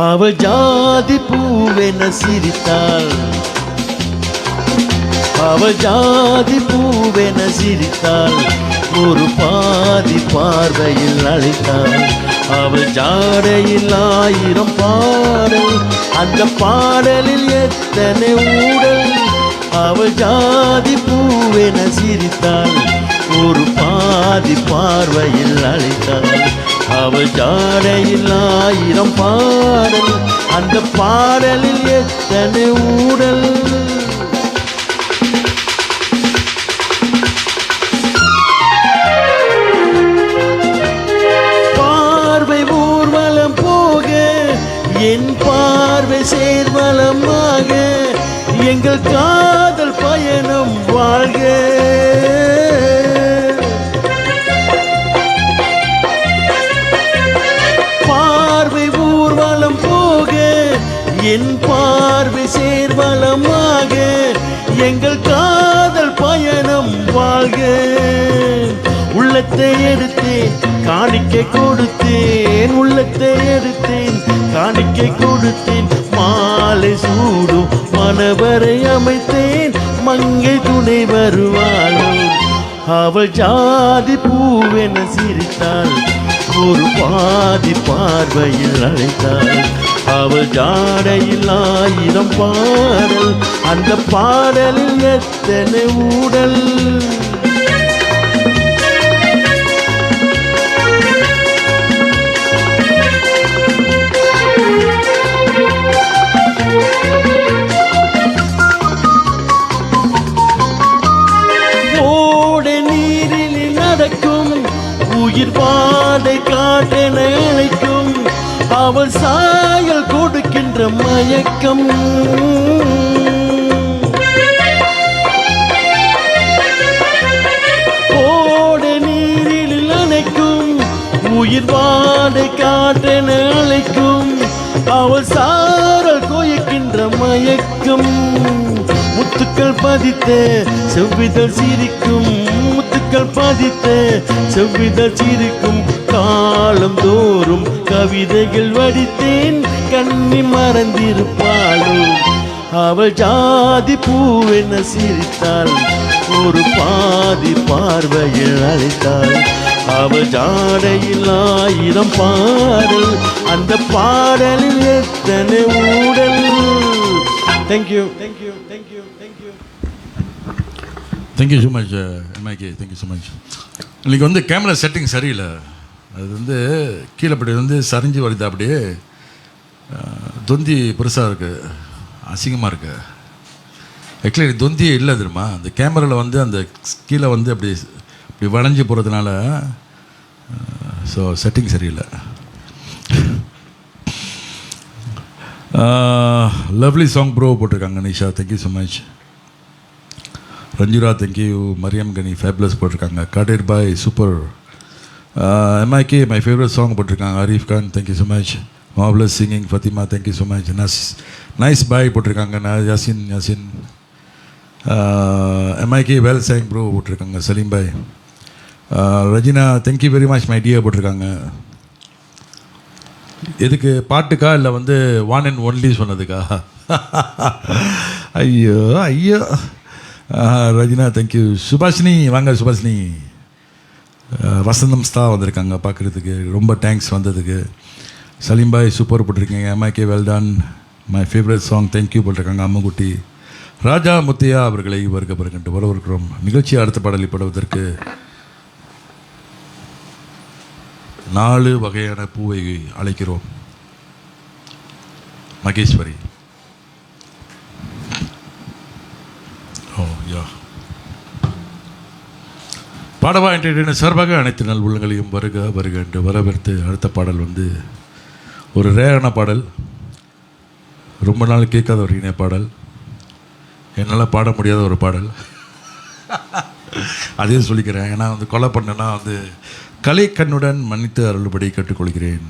அவள் ஜாதி பூவென சிரித்தாள், அவள் ஜாதி பூவென சிரித்தாள், ஒரு பாதி பார்வையில் அழைத்தாள். அவள் ஜாடையில் 1000 பாடல், அந்த பாடலில் எத்தனை ஊடல். அவள் ஜாதி பூவென சிரித்தாள், ஒரு பாதி பார்வையில் அழைத்தாள். அவள் ஜாடையில் 1000 பாடல், அந்த பாடலில் எத்தனை ஊடல். பார்வை ஊர்வலம் போக, என் பார்வை சேர்வலமாக, எங்கள் காதல் பயணம் வாழ்க. பார்வை ஊர்வலம் போக, என் பார்வை சேர்வலமாக, எங்கள் காதல் பயணம் வாழ்க. உள்ளத்தை எடுத்தேன் காணிக்கை கொடுத்தேன், உள்ளத்தை எடுத்தேன் காணிக்கை கொடுத்தேன். மாலை சூடும் மணவரை அமைத்தேன், மங்கை துணை வருவாளோ. அவள் ஜாதி பூவென சிரித்தாள், ஒரு பாதி பார்வையில் அழைத்தாள். அவள் ஜாடையில் 1000 பாடல், அந்த பாடலில் எத்தனை ஊடல். ஓடை நீரில் நடக்கும் உயிர் பாதை காட்டென அழைக்கும், அவள் சாயல் கொடுக்கின்ற மயக்கம். ஓடை நீரில் அணைக்கும் உயிர் பாதை காட்டென அழைக்கும், அவள் சாரல் கோயக்கின்ற மயக்கம். முத்துக்கள் பதித்த செவ்விதழ் சிரிக்கும், முத்துக்கள் பதித்த செவ்விதழ் சிரிக்கும். காலம் தோறும் கவிதைகள் வடித்தேன், கண்ணி மறந்திருப்பாளோ. அவள் ஜாதி பூவென சிரித்தாள், ஒரு பாதி பார்வையில் அழைத்தாள். அவள் ஜாடையில் 1000 பாடல், அந்த பாடலில் எத்தனை ஊடல். Thank you thank you thank you thank you. Thank you so much MIK, thank you so much. இன்றைக்கி வந்து கேமரா செட்டிங் சரியில்லை. அது வந்து கீழே படி வந்து சரிஞ்சு வருது. அப்படியே தொந்தி பெருசாக இருக்குது, அசிங்கமாக இருக்குது. ஆக்சுவலி தொந்தியே இல்லை தெரியுமா, அந்த கேமராவில் வந்து அந்த கீழே வந்து அப்படி வளைஞ்சு போகிறதுனால. ஸோ செட்டிங் சரியில்லை. லவ்லி சாங் ப்ரோ போட்டிருக்காங்க. Nisha thank you so much. Ranjura thank you. Mariam Kani fabulous போட்டிருக்காங்க. Khader bhai super. MIK my favourite song போட்டிருக்காங்க. Arif Khan thank you so much. Marvellous singing Fathima thank you so much. Nice bhai போட்டிருக்காங்க. Yasin MIK well song bro போட்டிருக்காங்க. Salim bhai. Rajina thank you very much my dear போட்டிருக்காங்க. எதுக்கு பாட்டுக்கா இல்லை வந்து one and only சொன்னதுக்கா? ஐயோ ஐயோ. ரஜினா தேங்க்யூ. சுபாஷினி வாங்க சுபாஷினி. வசந்தம் ஸ்தா வந்திருக்காங்க பார்க்குறதுக்கு, ரொம்ப தேங்க்ஸ் வந்ததுக்கு. சலீம் பாய் சூப்பர் போட்டிருக்கீங்க. எம்ஐகே வெல்டான் மை ஃபேவரட் சாங் தேங்க்யூ போட்டிருக்காங்க. அம்முக்குட்டி. ராஜா முத்தையா அவர்களை வருகப்பெறுகின்ற வரவிருக்கிறோம். நிகழ்ச்சி அடுத்த பாடலை படுவதற்கு 4 வகையான பூவை அழைக்கிறோம். மகேஸ்வரி. ஓ யா. பாடவா என்டர்டெயினர் சார்பாக அனைத்து நல் உள்ளங்களையும் வருக என்று வரவேற்று அடுத்த பாடல் வந்து ஒரு ரேரான பாடல், ரொம்ப நாள் கேட்காத ஒரு இணைய பாடல், என்னால் பாட முடியாத ஒரு பாடல். அதையும் சொல்லிக்கிறேன். ஏன்னா வந்து கொலை பண்ணனா வந்து கலை கண்ணுடன் மன்னித்து அருள்படி கேட்டுக்கொள்கிறேன்.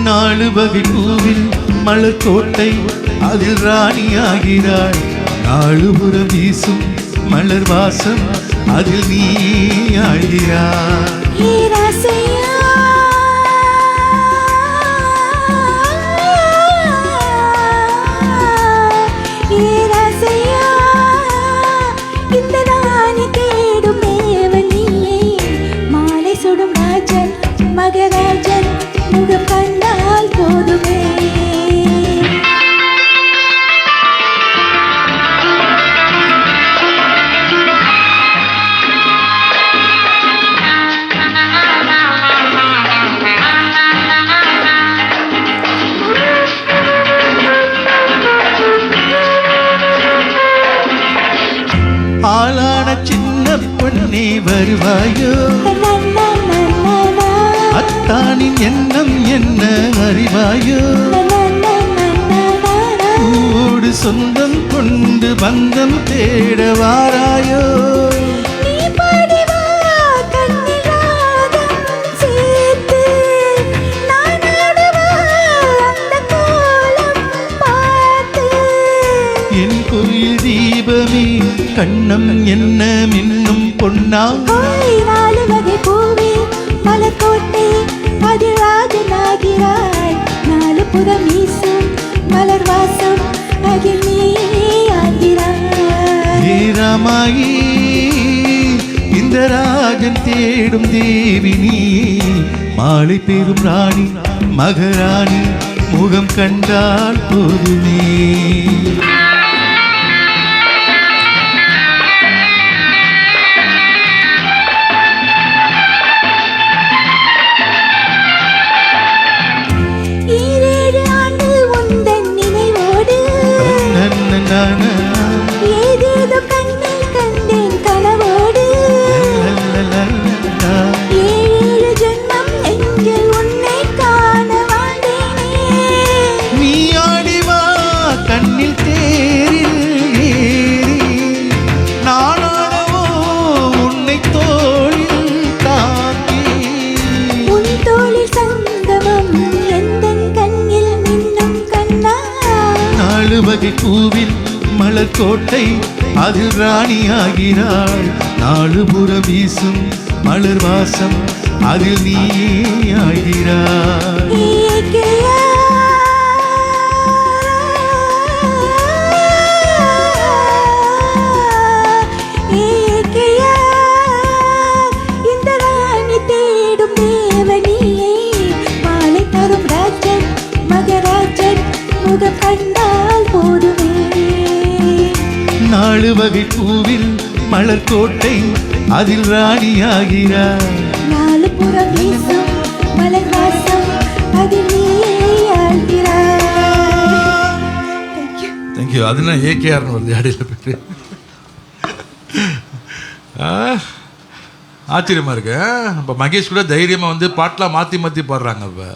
நாலு வகை பூவில் மலர் கோட்டை அதில் ராணியாகிறாள். 4 புறம் வீசும் மலர் வாசம் அதில் நீ ஆகிறாய். இந்த ராணி தேடும் தேவன் நீயே. மாலை சுடும் ராஜன் மகராஜன் முகம் கண்டால் போதுமே. ஆளான சின்ன பொண்ணே வருவாயோ, அத்தானின் எண்ணம் என்ன அறிவாயோ. ஊடு சொந்தம் கொண்டு பந்தம் தேட வாராயோ. என் கோயில் தீபமே கண்ணம் என்ன மின்னும் பொன்னா. 4 வகை பூவே மலர்கோட்டை அதில் ராஜனாகிறாய். 4 புறம் வீசும் மலர் வாசம் அதில் நீ ஆகிறாய். வீரமாயி இந்த ராஜன் தேடும் தேவினி. மாலை பெரும் ராணி மகராணி முகம் கண்டால் போதுமே. ஏதேதோ கண்ணில் கண்டேன் கனவோடு. 7 ஜென்மம் நெஞ்சில் உன்னை காண வாழ்ந்தேனே. நீ ஆடிவா கண்ணில் தேரில் ஏறி, நானாடவோ உன்னை தோளில் தாங்கி. உன் தோளில் சங்கமம் எந்தன் கண்ணில் மின்னும் கண்ணா. 4 வகை பூவில் மலர் கோட்டை அதில் ராணியாகிறாள். 4 புறம் வீசும் மலர் வாசம் அதில் நீ ஆகிறாய். வகை பூவில் மலர் கோட்டை அதில் ராணியாகிறார். நாலு புறம் வீசும் மலர் வாசம் அதில் நீயே ஆழ்கிறாய். தேங்க்யூ. அதுனா ஏகேஆர்னு வருது அடையில பேர். ஆச்சரியமாக இருக்கு. இப்போ மகேஷ் கூட தைரியமாக வந்து பாட்டெலாம் மாற்றி மாற்றி பாடுறாங்க. இப்போ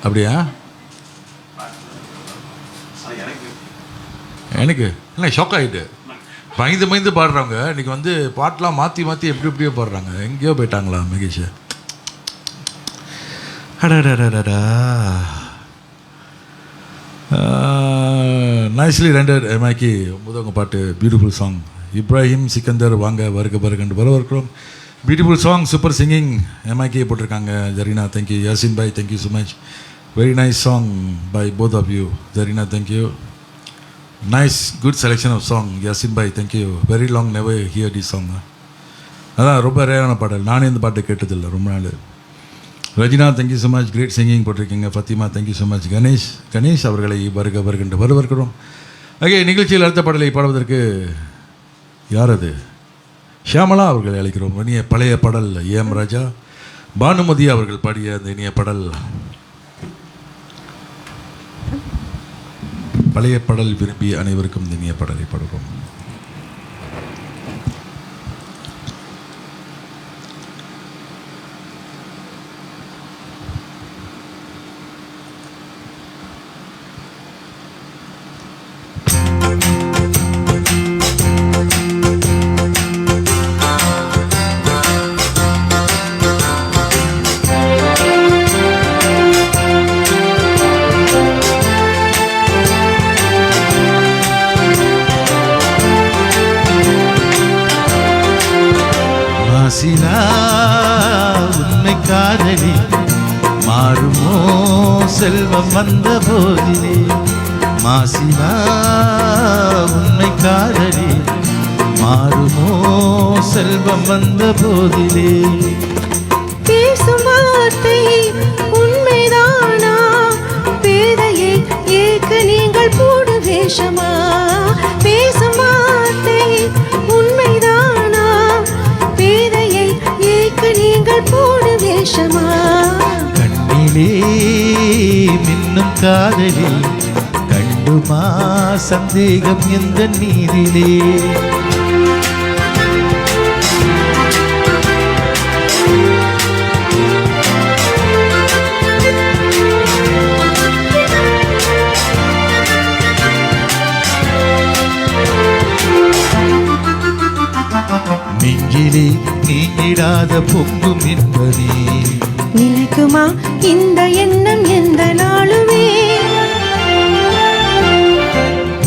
அப்படியா? எனக்கு இல்லை ஷாக் ஆகிட்டு பயந்து பாடுறவங்க இன்றைக்கி வந்து பாட்டெலாம் மாற்றி மாற்றி எப்படியோ பாடுறாங்க. எங்கேயோ போயிட்டாங்களா மகேஷ்? அடடா நைஸ்லி ரெண்டட் எம்ஐக்கு முதவங்க பாட்டு பியூட்டிஃபுல் சாங். இப்ராஹிம் சிக்கந்தர் வாங்க வருக வருகன்று வரவேற்கிறோம். Beautiful song super singing mike போட்டிருக்காங்க. ஜரீனா தேங்க்யூ. யாசின் பாய் thank you so much. Very nice song by both of you. Zarina thank you. Nice good selection of song. Yasin பாய் thank you. Very long never hear the song. அதான் ரொம்ப ரேரான பாடல். நானே இந்த பாட்டை கேட்டதில்லை ரொம்ப நாள். Rajina thank you so much. Great singing போட்டிருக்கீங்க. Fathima thank you so much. Ganesh அவர்களை வருக வருகின்ற வரவேற்கிறோம். ஓகே, நிகழ்ச்சியில் அடுத்த பாடலை பாடுவதற்கு யார் அது? ஷியாமலா அவர்களை அழைக்கிறோம். இனிய பழைய பாடல் ஏஎம் ராஜா பானுமதி அவர்கள் பாடிய அந்த இனிய பாடல், பழைய பாடல் விரும்பி அனைவருக்கும் இந்த இனிய பாடலை பாடுகிறோம். மாசிலா உண்மை காதலி மாறுமோ செல்வம் வந்த போதிலே. மாசிலா உண்மை காதலி மாறுமோ செல்வம் வந்த போதிலே. பேசும் வார்த்தை உண்மைதானா? பேதையை ஏற்க நீங்கள் போடு வேஷமா? பேசும் வார்த்தை உண்மைதானா? பேதையை ஏற்க நீங்கள் போடு வேஷமா? கண்ணிலே மின்னும் காதலி கண்டுமா சந்தேகம் எந்த நீதிலே. நெஞ்சிலே நீங்கிடாத பொங்கும் என்பதே. நிலைக்குமா இந்த எண்ணம் எந்த நாளுமே?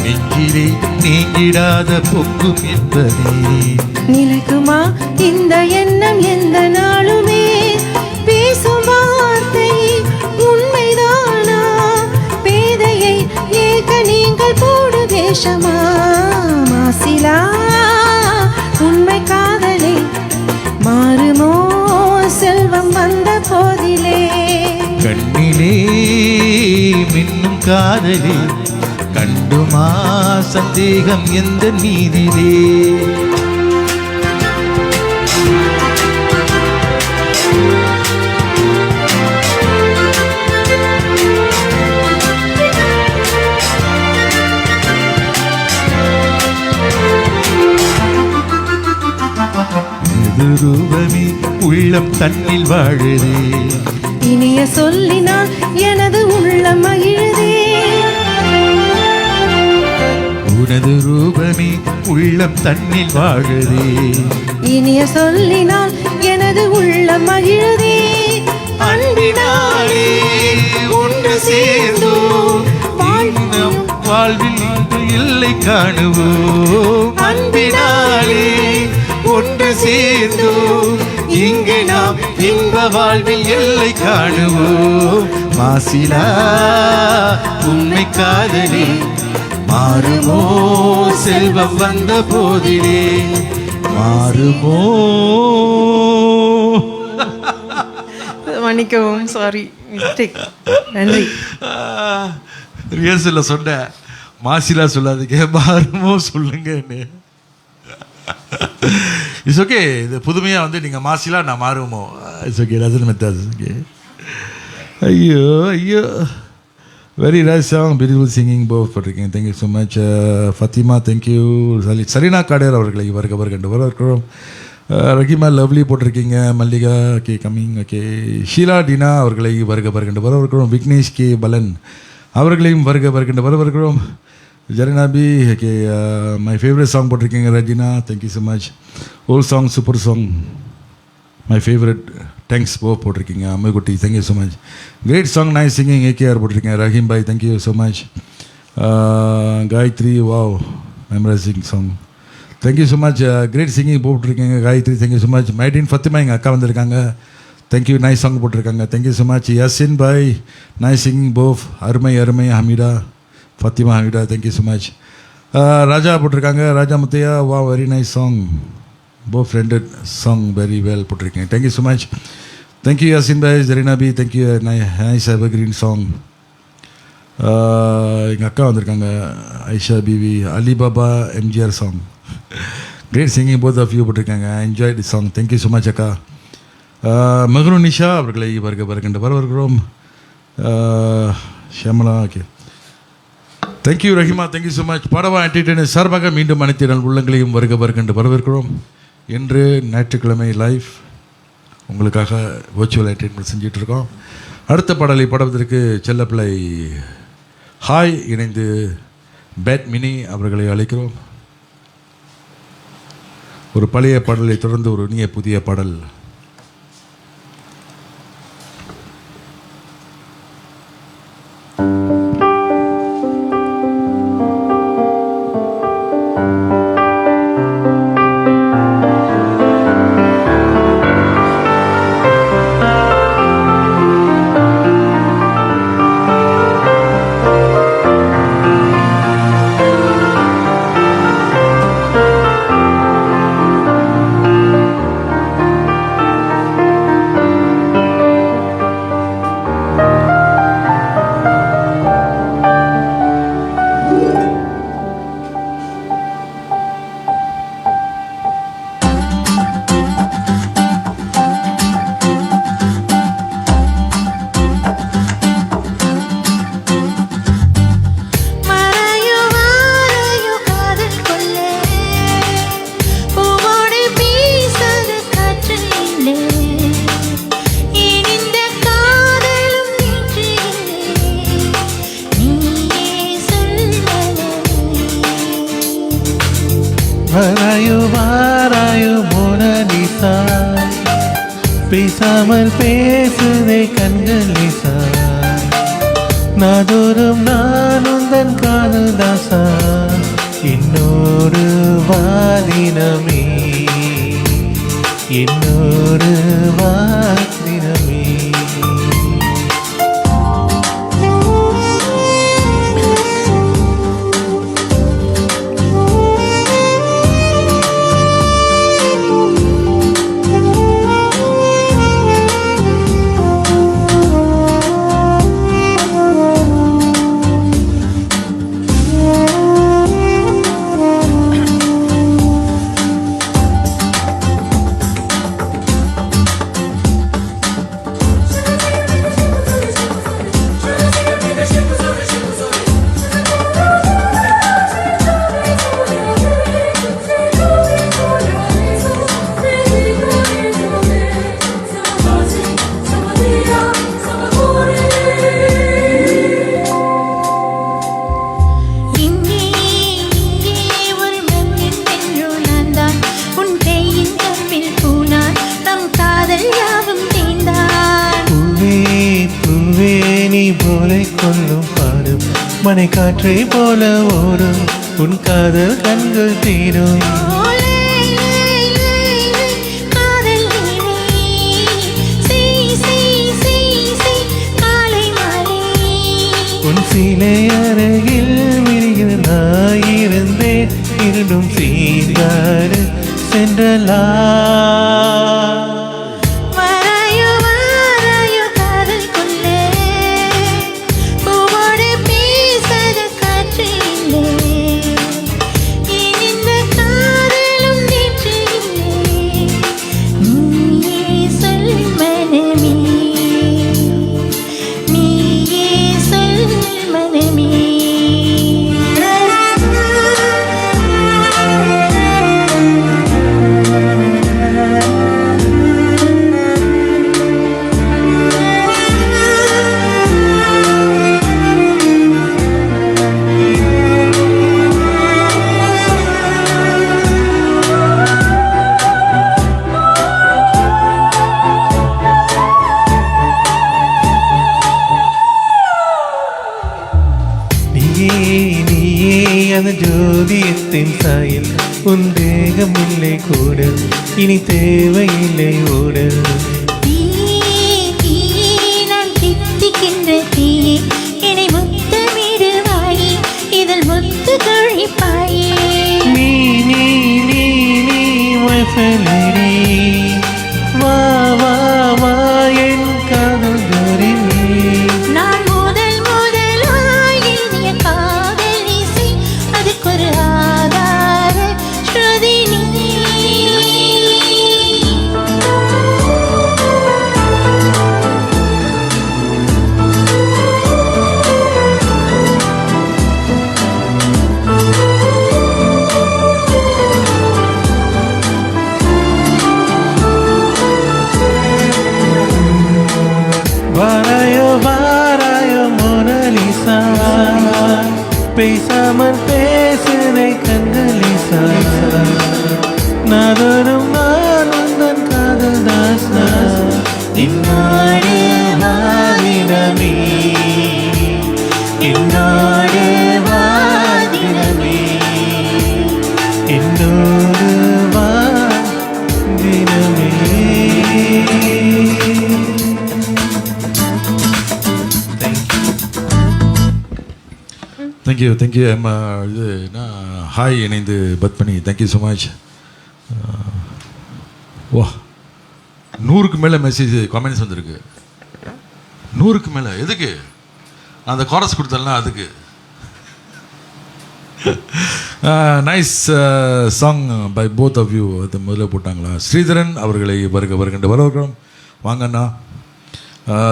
நெஞ்சிலே நீங்கிடாத பொங்கும் என்பதே. நிலைக்குமா இந்த எண்ணம் எந்த நாளுமே? பேசும் வார்த்தை உண்மைதானா? பேதையை ஏற்க நீங்கள் போடு வேஷமா? மாசிலா உண்மை காதலே மாறுமோ செல்வம் வந்த போதிலே. கண்ணிலே மின்னும் காதலி கண்டுமா சந்தேகம் எந்த நீதிலே. ரூபமே உள்ளம் தன்னில் வாழுதே. இனிய சொல்லினால் எனது உள்ளம் மகிழுதே. உனது ரூபமே உள்ளம் தன்னில் வாழுதே. இனிய சொல்லினால் எனது உள்ளம் மகிழுதே. அன்பினாலே ஒன்று சேர்ந்தோம் வாழ்வில் இன்று இல்லை காணுவோம். அன்பினாலே ஒன்று சேர்ந்தோம் இங்கு நாம் இன்ப வாழ்வில் எல்லை காணுவோம். மாசிலா உண்மை காதலி மாறுமோ செல்வம் வந்த போதிலே. மாறுமோ. மன்னிக்கவும், சாரி மிஸ்டேக். நன்றி. ரிஹர்சலில் சொன்னேன் மாசிலா சொல்லாதீங்க, மாறுமோ சொல்லுங்கன்னு. It's okay. இது புதுமையாக வந்து நீங்கள் மாசிலா நான் மாறுவோமோ. இட்ஸ் ஓகே, ரசன் மெத்தாஸ். ஓகே. ஐயோ ஐயோ, very nice song, beautiful singing both போட்டிருக்கீங்க. Thank you so much. Fathima thank you. Sarina Khader அவர்களை வருக கண்டு வரக்கிறோம். ரஹிமா லவ்லி போட்டிருக்கீங்க. Mallika okay coming. Okay. Sheela Tina அவர்களை வருக கண்டு வரவிருக்கிறோம். விக்னேஷ் கே பலன் அவர்களையும் வருக கண்டு வரவிருக்கிறோம். Jarinabi okay. My favourite song போட்டிருக்கீங்க Rajina, thank you so much. Old song super song, my favourite, thanks போட்டிருக்கீங்க. Ammaikutty thank you so much. Great song, nice singing, AKR போட்டிருக்கீங்க. Rahim bhai thank you so much. Gayathri wow, mesmerising song, thank you so much. Great singing போட்டிருக்கீங்க Gayathri, thank you so much. Maideen Fathima எங்கள் அக்கா வந்திருக்காங்க, thank you, nice song போட்டிருக்காங்க, thank you so much. Yasin bhai nice singing both, அருமை அருமை. Hameeda Fathima Hameeda thank you so much. Raja போட்டிருக்காங்க, ராஜா முத்தையா வா, வெரி நைஸ் சாங், போ ஃப்ரெண்டட் சாங், வெரி வெல் போட்டிருக்கீங்க, thank you so much. Thank you Yasin bhai. Jerinabi thank you, nice evergreen song. எங்கள் அக்கா வந்திருக்காங்க Aisha Bivi. Ali Baba MGR song, great singing both of you போட்டிருக்காங்க. Enjoy the song, thank you so much அக்கா. மஹ்ரு நிஷா அவர்களை வருகின்ற வரவிருக்கிறோம். Shyamala okay, thank you. Rahima thank you so much. பாடவா என்டர்டெயினர் சார்பாக மீண்டும் அனைத்து நாள் உள்ளங்களையும் வருகின்ற வரவேற்கிறோம். இன்று ஞாயிற்றுக்கிழமை லைவ் உங்களுக்காக வர்ச்சுவல் என்டர்டெயின்மெண்ட் செஞ்சிட்ருக்கோம். அடுத்த பாடலை பாடுவதற்கு செல்லப்பிள்ளை ஹாய் இணைந்து பேட் மினி அவர்களை அழைக்கிறோம். ஒரு பழைய பாடலை தொடர்ந்து ஒரு இனிய புதிய பாடல். வாராயோ மோனலிசா, பேசாமல் பேசுதே கண்கள் லிசா, நாதோறும் நான் உந்தன் காதல் தாசா, இன்னொரு வாதினமே, இன்னொரு வாதினமே. மனை காற்றை போல ஓடும் உன் காதல் கண்கள் தீரும். உன் சீலை அருகில் விரிகிற நாயிருந்தேன், இருண்டும் சீர்காடு சென்றலா. இனி தேவையில்லை ஊடல். நான் தித்திக்கின்ற தீயே என்னை முத்தமிடுவாயே இதழ் முத்து கொழிப்பாயே. நீ நீ நீ நீ my felony. வா வா வா என் காதல் கரிமே. நான் முதலாய் எழுதிய காதல் இசை அதுக்கொரு ஆதார ஸ்ருதி நீ. வாராயோ வாராயோ மோனலிசா, பேசாமல் பேசுதை கண்களிசா. நாதனும் நான் உந்தன் காதல் தாசா. என்னோடு வாதினமே, என்னோடு வாதினமே, என்னோடு வாதினமே. தேங்க்யூ அம்மா. இது நான் ஹாய் இணைந்து பத்மினி, தேங்க்யூ ஸோ மச். வா 100க்கு மேலே மெசேஜ் கமெண்ட்ஸ் வந்திருக்கு. 100க்கு மேலே. எதுக்கு அந்த கோரஸ் கொடுத்தலாம்? அதுக்கு nice song by both of you. அது முதல்ல போட்டாங்களா? ஸ்ரீதரன் அவர்களை வருகின்ற வரவேற்கிறோம். வாங்கண்ணா.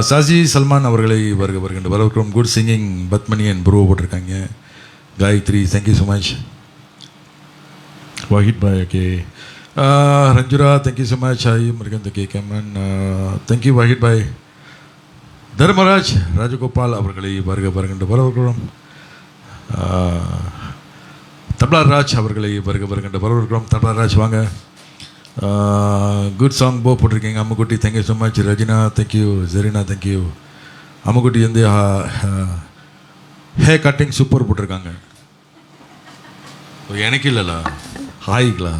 சாஜி சல்மான் அவர்களை வருகின்ற வரவேற்கிறோம். Good singing Padmini and bro போட்டிருக்காங்க. Gayathri, thank you so much. Wahid bhai, okay. Ranjura, thank you so much. ஐ முருகன் கே கேமன், தேங்க்யூ வாஹித் பாய். தர்மராஜ் ராஜகோபால் அவர்களை வருகின்ற வரவேற்கிறோம். தப்லாராஜ் அவர்களை வருகின்ற வரவேற்கிறோம். தப்லாராஜ் வாங்க. குட் சாங் போ போட்டிருக்கீங்க. Ammukutty, thank you so much. Rajina, thank you. Jerina, thank you. Ammukutty வந்து ஹே கட்டிங் சூப்பர் போட்டிருக்காங்க. எனக்கு இல்லைல்ல, ஹாய்ங்களா?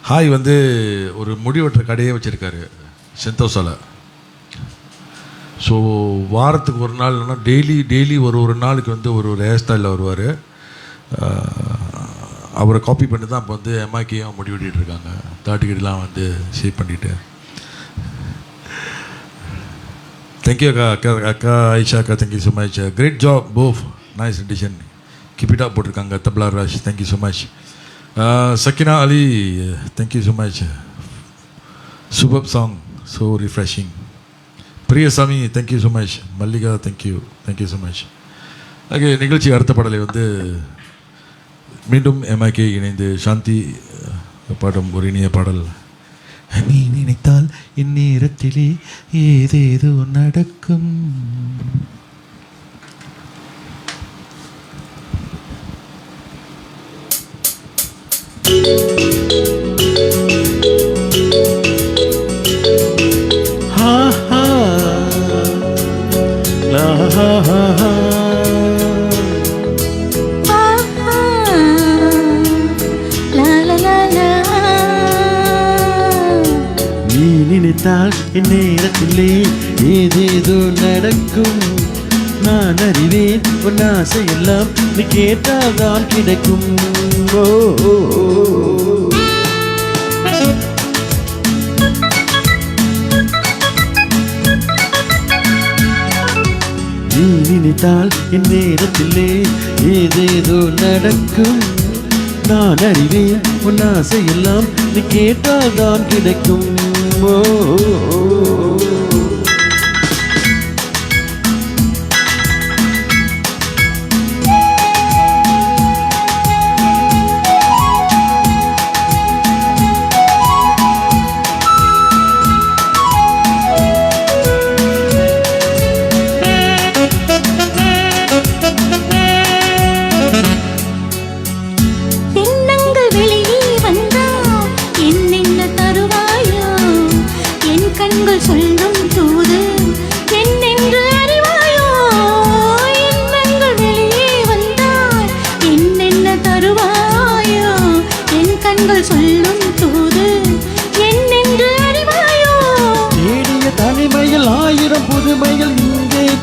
ஹாய் வந்து ஒரு முடி வெட்டுற கடையே வச்சுருக்காரு செந்தோசாவில். ஸோ வாரத்துக்கு ஒரு நாள் இல்லைன்னா டெய்லி ஒரு நாளுக்கு வந்து ஒரு ஹேர் ஸ்டைலில் வருவார். அவரை காப்பி பண்ணி தான் இப்போ வந்து எம்ஐக்கியும் முடி வெட்டிகிட்டு இருக்காங்க. தாட்டிக்கிட்டலாம் வந்து ஷேப் பண்ணிவிட்டு. தேங்க்யூ அக்கா ஐஷா அக்கா, thank you so much. Great job both, nice edition, keep it up போட்டிருக்காங்க. Tabla Raj, thank you so much. Sakkina Ali, thank you so much. Super song, so refreshing. Priyasamy, thank you so much. Mallika, thank you so much. Okay, நிகழ்ச்சி அடுத்த பாடலை வந்து மீண்டும் எம்ஐகே இணைந்து சாந்தி பாடும் ஒரு இனிய பாடல். நீ நினைத்தால் இந்நேரத்திலே ஏதேதோ நடக்கும். ஹா ஹா லா ஹா ஹா ஹா. நினைத்தால் இந்நேரத்திலே ஏதேதோ நடக்கும். நான் அறிவேன் உன் ஆசையெல்லாம் நீ கேட்டால் தான் கிடைக்கும். ஓ நீ நினைத்தால் இந்நேரத்திலே ஏதேதோ நடக்கும். நான் அறிவேன் உன் ஆசையெல்லாம் நீ கேட்டால் தான் கிடைக்கும். ஓ சொல்லும் தூது என்னென்று அறிவாயோ. எண்ணங்கள் வெளியே வந்தால் என்னென்ன தருவாயோ. என் கண்கள் சொல்லும் தூது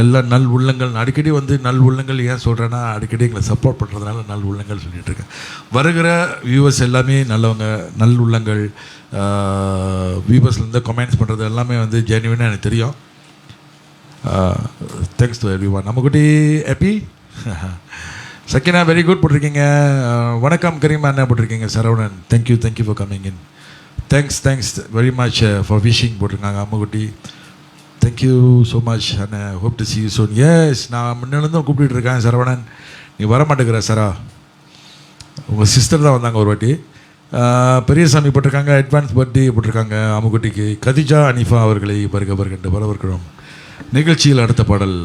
எல்லா நல் உள்ளங்கள் அடிக்கடி வந்து நல் உள்ளங்கள் ஏன் சொல்கிறேன்னா அடிக்கடி எங்களை சப்போர்ட் பண்ணுறதுனால நல் உள்ளங்கள் சொல்லிகிட்டு இருக்கேன். வருகிற வியூவர்ஸ் எல்லாமே நல்லவங்க, நல் உள்ளங்கள். வியூவர்ஸ்லேருந்து கமெண்ட்ஸ் பண்ணுறது எல்லாமே வந்து ஜென்யூனாக எனக்கு தெரியும். Thanks to everyone. நம்மக்குட்டி ஹாப்பி சக்கினா வெரி குட் போட்டிருக்கீங்க. வணக்கம் கரீமா என்ன போட்டிருக்கீங்க. Saravanan thank you for coming in. Thanks very much for wishing போட்டிருக்காங்க. Ammukutty thank you so much and hope to see you soon. Yes, நான் முன்னிலேருந்து கூப்பிட்டு இருக்கேன். சரவணன் நீ வர மாட்டேங்கிற சாரா. உங்கள் சிஸ்டர் தான் வந்தாங்க ஒரு வாட்டி. பெரியசாமி போட்டிருக்காங்க. அட்வான்ஸ் பர்த்டே போட்டிருக்காங்க அம்முக்குட்டிக்கு. கதிஜா அனிஃபா அவர்களை வருகின்ற வரவேற்கிறோம். நிகழ்ச்சியில் அடுத்த பாடல்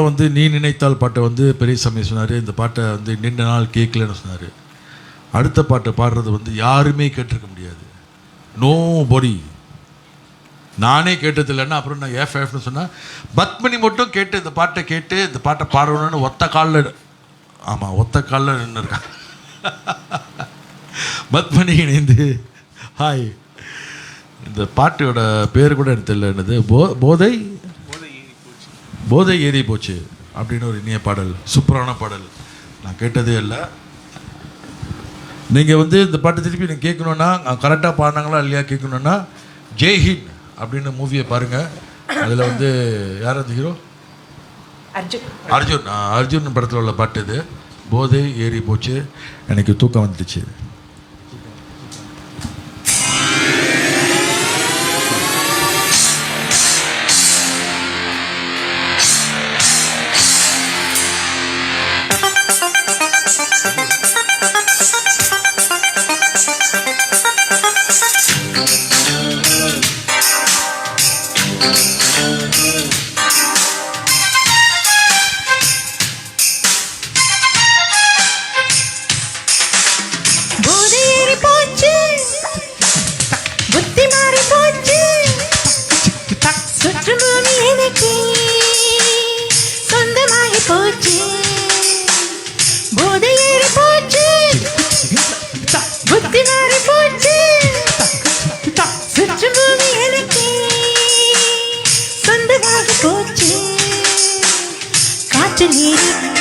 வந்து நீ நினைத்தால் பாட்டை வந்து பெரியசாமி சொன்னார். இந்த பாட்டை வந்து நீண்ட நாள் கேட்கலன்னு சொன்னார். அடுத்த பாட்டை பாடுறது வந்து யாருமே கேட்டிருக்க முடியாது. Nobody. நானே கேட்டதில்லைன்னா அப்புறம் நான் ஏஃப்னு சொன்னேன். பத்மினி மட்டும் கேட்டு இந்த பாட்டை பாடணும்னு ஒத்த காலில் நின்று இருக்கான். பத்மினி இணைந்து ஹாய். இந்த பாட்டோட பேர் கூட எனக்கு தெரியல. என்னது போதை ஏறி போச்சு அப்படின்னு ஒரு இனிய பாடல், சூப்பரான பாடல். நான் கேட்டதே இல்லை. நீங்கள் வந்து இந்த பாட்டை திருப்பி நீங்கள் கேட்கணுன்னா கரெக்டாக பாடினாங்களா இல்லையா கேட்கணுன்னா ஜெய்ஹிந்த் அப்படின்னு மூவியை பாருங்கள். அதில் வந்து யார் அந்த ஹீரோ? அர்ஜுன் படத்தில் உள்ள பாட்டு இது. போதை ஏறி போச்சு, எனக்கு தூக்கம் வந்துடுச்சு.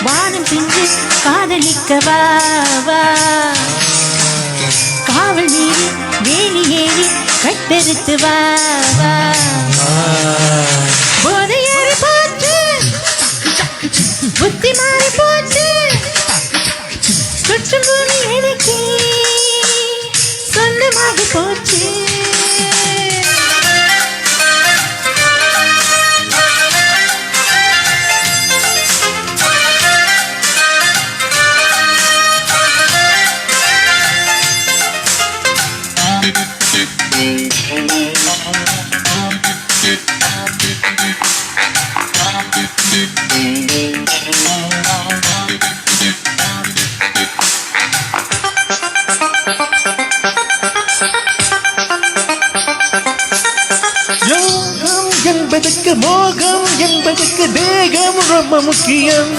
வானம் சென்று காதலிக்கவா காவல் நீரி வேலி ஏறி கட்டெடுத்து வா போதை ஏறி போச்சு, புத்தி மாறி போச்சு, சுற்றும் பூமி எனக்கு சொந்தமாகி போச்சு. மோகம் என்பதற்கு தேகம் ரொம்ப முக்கியம்.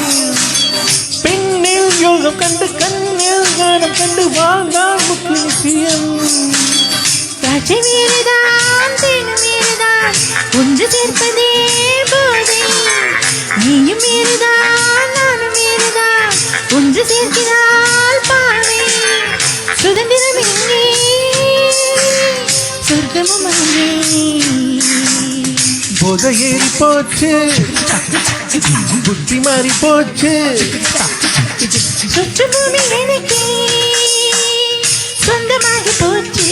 பெண்ணில் யோகம் கண்டு கண்ணில் கானம் கண்டு வாழ்ந்தால் முக்கியம். திராட்சை வேறுதான் தேனும் வேறுதான் ஒன்று சேர்ப்பதே போதை. நீயும் வேறுதான் நானும் வேறுதான் ஒன்று சேர்க்கிறாள் பாவை. சுதந்திரம் எங்கே சொர்க்கமும் அங்கே. போதை ஏறி போச்சு, புத்தி மாறி போச்சு, சுற்று பூமி எனக்கு சொந்தமாகி போச்சு.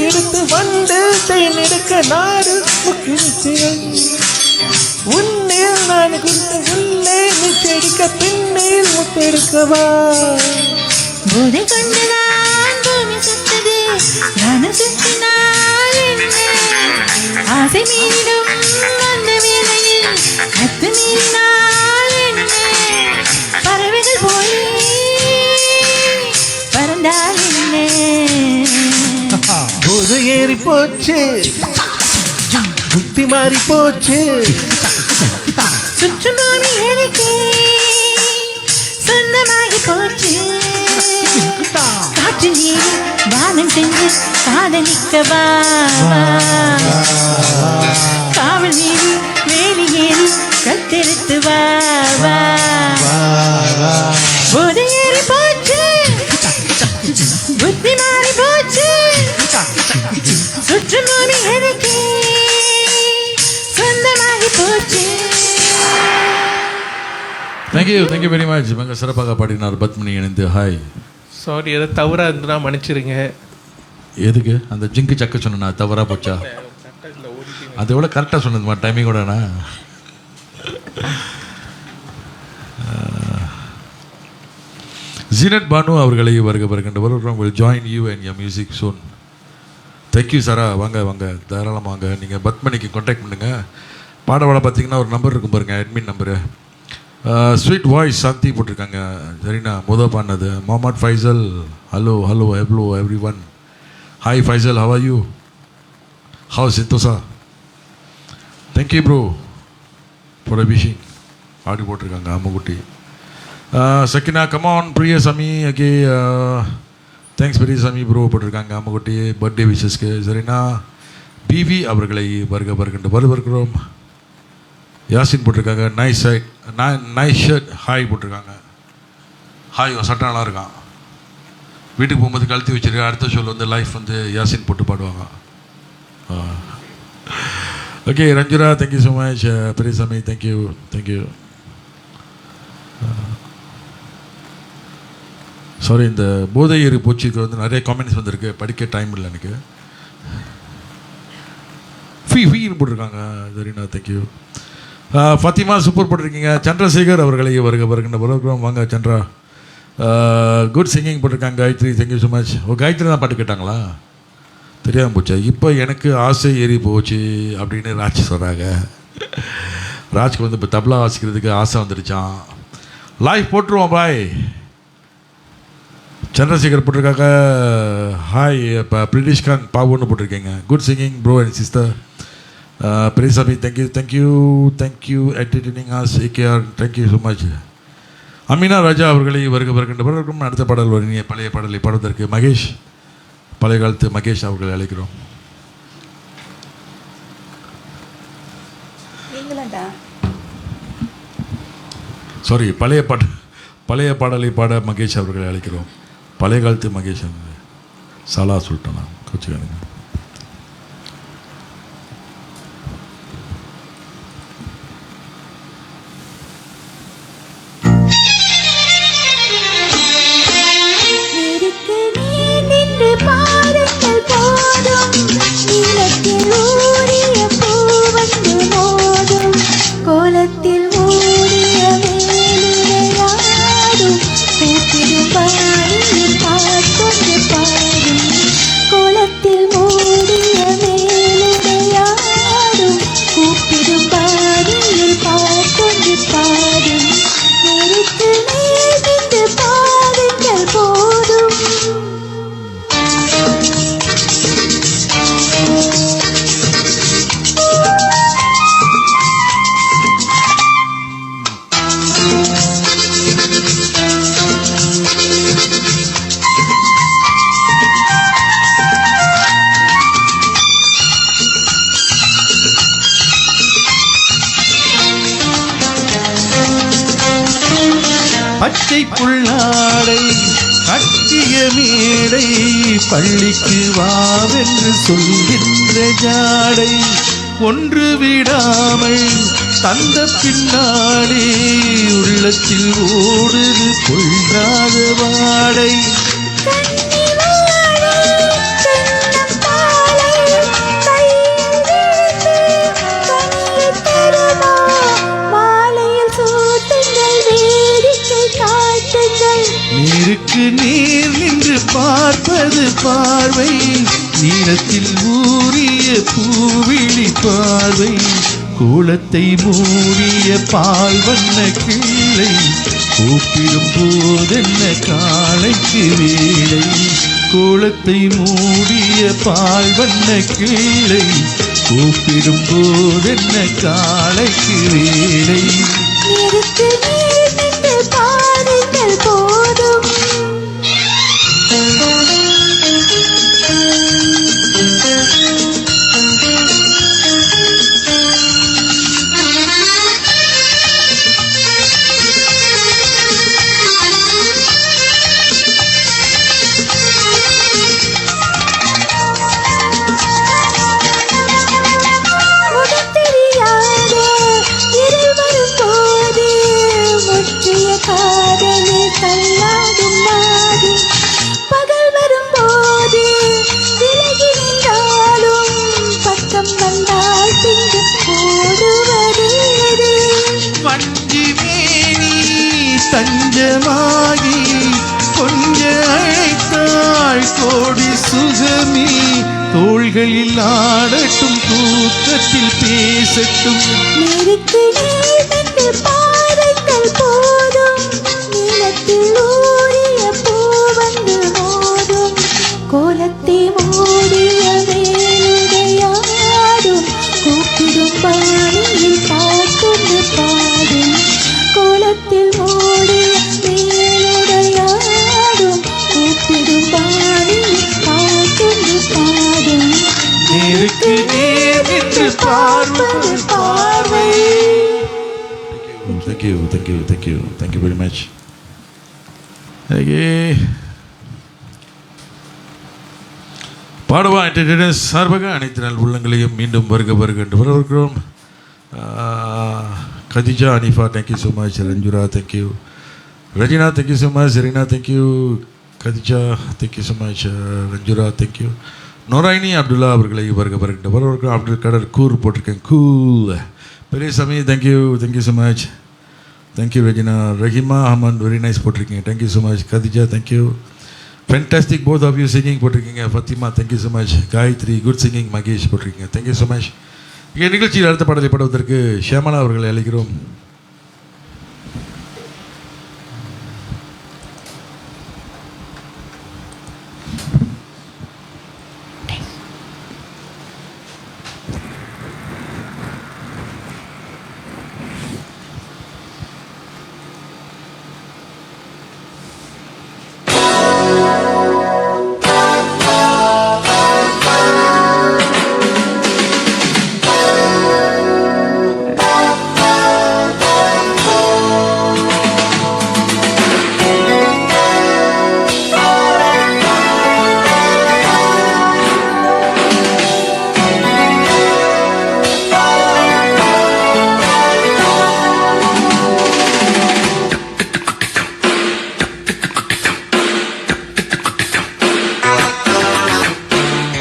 எடுத்து வந்து கொடுத்தேன் எடுக்க நாடு முக்கு நிச்சயம் உன்னில் நான் கொடுத்த உள்ளே நிச்சயிக்க பின்னில் முத்தெடுக்கவா போதை கொண்டுதான் பூமி சுத்தது நானும் சுற்றினால் என்ன ஆசை மீறிடும் அந்த வேளையில் அத்து மீறினால் என்ன பறவைகள் போலே பறந்தால் என்ன போதை ஏறி போச்சு புத்தி மாறி போச்சு சுற்றுமாமி எனக்கு சொந்தமாகி போச்சு காற்று நீர் வானம் சென்று காதலிக்கவா காவல் மீறி வேலி ஏறி கத்தெடுத்து வா போதை ஏறி போச்சு புத்தி மாறி போச்சு சுற்றுமாமி எனக்கு சொந்தமாகி போச்சு. Thank you very much. மிக சிறப்பாக பாடினார் பத்மினி இணைந்து. ஹாய். சாரி, ஏதோ தவறாக இருந்துன்னா மன்னிச்சிருங்க. எதுக்கு அந்த ஜிங்கு சக்க சொன்னா தவறா போச்சா? அது எவ்வளோ கரெக்டாக சொன்னதுமா டைமிங்கோடனா? ஜீனட் பானு அவர்களை வருகின்ற will join you and your music soon. Thank you Sara. வாங்க தாராளமாக வாங்க. நீங்கள் பத்மனிக்கு கான்டாக்ட் பண்ணுங்கள். பாடவாட பார்த்தீங்கன்னா ஒரு நம்பர் இருக்கும் பாருங்கள், admin number. Sweet voice Shanthi போட்டிருக்காங்க. சரிண்ணா பாடினது. Mohammed Faisal hello everyone. Hi Faisal, how are you? How சித்தோசா? Thank you bro for wishing. ஆடி போட்டிருக்காங்க Ammukutty. Sakkina come on Priyasamy okay. Thanks Periyasamy bro போட்டிருக்காங்க அம்முக்குட்டி பர்த்டே விஷஸ்க்கு. சரிண்ணா பிவி அவர்களை வருகிறோம். யாசின் போட்டிருக்காங்க. நைஸ் ஷர்ட் ஹாய் போட்டிருக்காங்க. ஹாய் சட்டை நல்லா இருக்கான். வீட்டுக்கு போகும்போது கழுத்தி வச்சிருக்கேன். அடுத்த ஷோவில் வந்து லைஃப் வந்து யாசின் போட்டு பாடுவாங்க. Okay Ranjura thank you so much. Periyasamy thank you. Sorry, இந்த போதை ஏறி போச்சுக்கு வந்து நிறைய காமெண்ட்ஸ் வந்திருக்கு, படிக்க டைம் இல்லை எனக்கு. ஃபீன்னு போட்டிருக்காங்க. சரிண்ணா தேங்க்யூ. ஃபாத்திமா சூப்பர் போட்டிருக்கீங்க. சந்திரசேகர் அவர்களை வருகிறோம். வாங்க சந்திரா. குட் சிங்கிங் போட்டிருக்காங்க. Gayathri thank you so much. Gayathri தான் பாட்டு கேட்டாங்களா? தெரியாமல் போச்சா? இப்போ எனக்கு ஆசை ஏறி போச்சு அப்படின்னு ராஜ் சொல்கிறாங்க. ராஜ்க்கு வந்து இப்போ தப்லா வாசிக்கிறதுக்கு ஆசை வந்துடுச்சான். லைவ் போட்டுருவோம் பாய். சந்திரசேகர் போட்டிருக்காங்க. ஹாய். இப்போ பிரிட்டிஷ்கான் பாவுன்னு போட்டிருக்கீங்க. Good singing bro and sister. Periyasamy thank you entertaining as AKR thank you so much. Ameena Raja அவர்களை வருகின்ற அடுத்த பாடல் வருங்க. பழைய பாடலை பாடுவதற்கு மகேஷ், பழைய காலத்து மகேஷ் அவர்களை அழைக்கிறோம். சாரி, பழைய பாடலை பாட மகேஷ் அவர்களை அழைக்கிறோம். பழைய காலத்து மகேஷ் சாலா சொல்லிட்டேன் நான், கோச்சுக்கானுங்க. கோலத்தில் மூடிய மேலுரையாடும் கூப்பிடும் பாடியில் பாட்டொன்று பாடும். கோலத்தில் மூடிய மேலுரையாடும் கூப்பிடும் பாடியில் பாட்டொன்று பாடும். நெருத்து நேர்ந்து பாடுங்கள் போதும். பச்சை புள்ளாடை கட்டிய மேடை பள்ளிக்கு வாவென்று சொல்கின்ற ஜாடை ஒன்று விடாமல் தந்த பின்னாலே உள்ளத்தில் ஓடுது பொல்லாத வாடை. கை பார்வை, நீளத்தில் ஊறிய பூவிழி பார்வை, கோலத்தை மூடிய பால் வண்ண கிள்ளை, கூப்பிடும் போதென்ன காலைக்கு வேளை, கோலத்தை மூடிய பால் வண்ண கிள்ளை, கூப்பிடும் போதென்ன காலைக்கு வேளை. நிறுத்து நீர் நின்று பாருங்கள் போதும். முகம் தெரியாத இருள் வரும்போது முற்றிய காதலில் தள்ளாடும் நாடு, பகல் வரும்போது விலகி நின்றாலும் பக்கம் வந்தால் பின்பு ஓடுவதேது. வஞ்சி மேனி தஞ்சமாகி கொஞ்ச அழைத்தாள் கோடி சுகமி, தோள்களில் ஆடட்டும் தூக்கத்தில் பேசட்டும். நிறுத்து நீர் நின்று பாருங்கள் போதும். நிலத்தில் ஊறிய பூ வந்து மோதும், கோலத்தை மூடிய வேலுடையாடும், கூப்பிடும் பாணியில் பாட்டுண்டு பாடும், கோலத்தில் மூடிய வேலுடையாடும், கூப்பிடும் பாணியில் பாட்டுண்டு பாடும். நேருக்கு நேர் நின்று பார்வது பார்வை. Thank you, thank you, thank you, thank you very much. Okay. பாடுவா என்டர்டெயினர்ஸ் சார்பாக அனைத்து நல் உள்ளங்களையும் மீண்டும் வருக வருக என்று வரவேற்கிறோம். Khadija, Anifa, thank you so much. Ranjura, thank you. Rajina, thank you so much. Serina, thank you. Khadija, thank you so much. Ranjura, thank you. Noraini Abdullah அவர்களை வருக வருக வரவேற்கிறோம். அப்துல் கடர் கூர் போட்டிருக்கேன், cool. Periyasamy, thank you, thank you so much. Thank you Rajina. Rahima Ahmed, very nice போட்டிருக்கீங்க, thank you so much. Khadija, thank you. Fantastic both of you singing போட்டிருக்கீங்க. Fathima, thank you so much. Gayathri, good singing. Mahesh போட்டிருக்கீங்க, thank you so much. இங்கே நிகழ்ச்சியில் அடுத்த பாடலை பாடுவதற்கு ஷியாமலா அவர்களை அழைக்கிறோம்.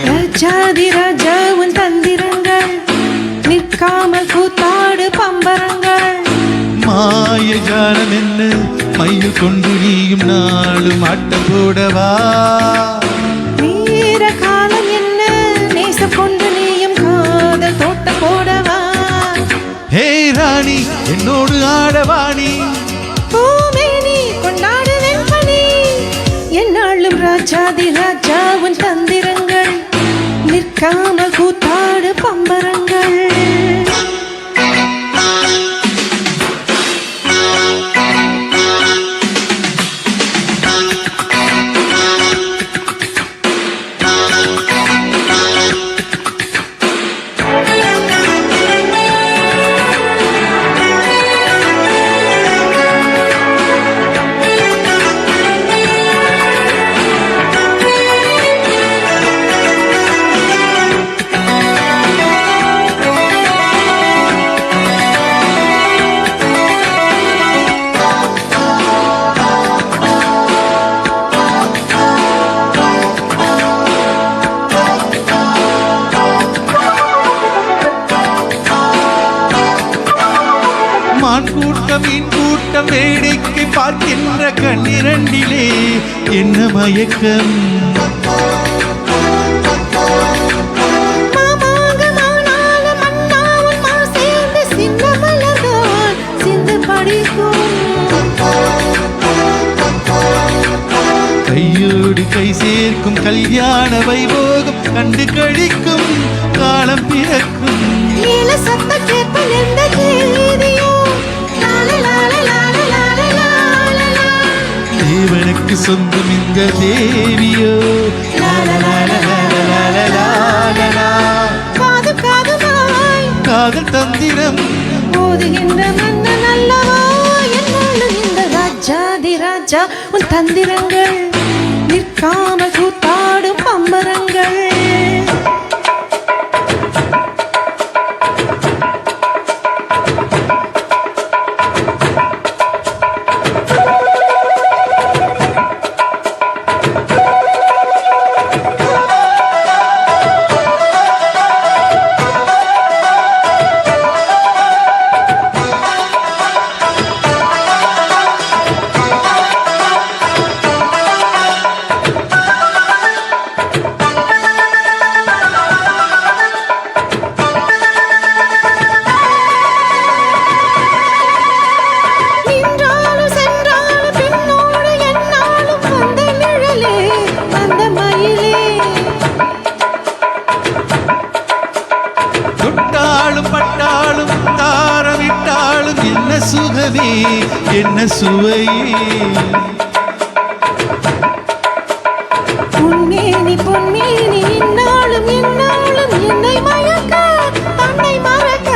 ராஜாதி ராஜா உன் தந்திரங்கள், நிற்காமல் கூத்தாடு பம்பரங்கள். மாய ஜாலம் என்ன மையில் கொண்டு நீயும் நாளும் ஆட்டம் போடவா. நீர காலம் என்ன நேசம் கொண்டு நீயும் காதல் தோட்ட போடவா. ஹே ராணி, என்னோடு ஆடவாணி. பூமேனி கொண்டாடு வெண்மணி, என்னாலும் ராஜாதி ராஜா உன் தந்திரங்கள், நிற்காமல் கூத்தாடு பம்பரங்கள். மான் கூட்டம் மீன் கூட்டம் வேடிக்கை பார்க்கின்ற கண்ணிரண்டிலே என்ன மயக்கம். சேர்க்கும் கல்யாண வைபோகம் கண்டு கழிக்கும் காலம் பிறக்கும். நீல சத்த கேட்பல் எந்த கேதியோ தேவனுக்கு சொந்தம் இந்த தேவியோ. காது காதுமாய் காதல் தந்திரம் போதுகின்ற மன்னன் அல்லவா என்னாலும் இந்த ராஜாதி ராஜா உன் தந்திரங்கள் நிற்காமல் கூத்தாடும் பம்பரங்கள். சுகமே என்ன சுவையே. பொன்னேனி பொன்னேனி இன்னாலும் இன்னாலும் என்னை மயக்க தன்னை மறக்க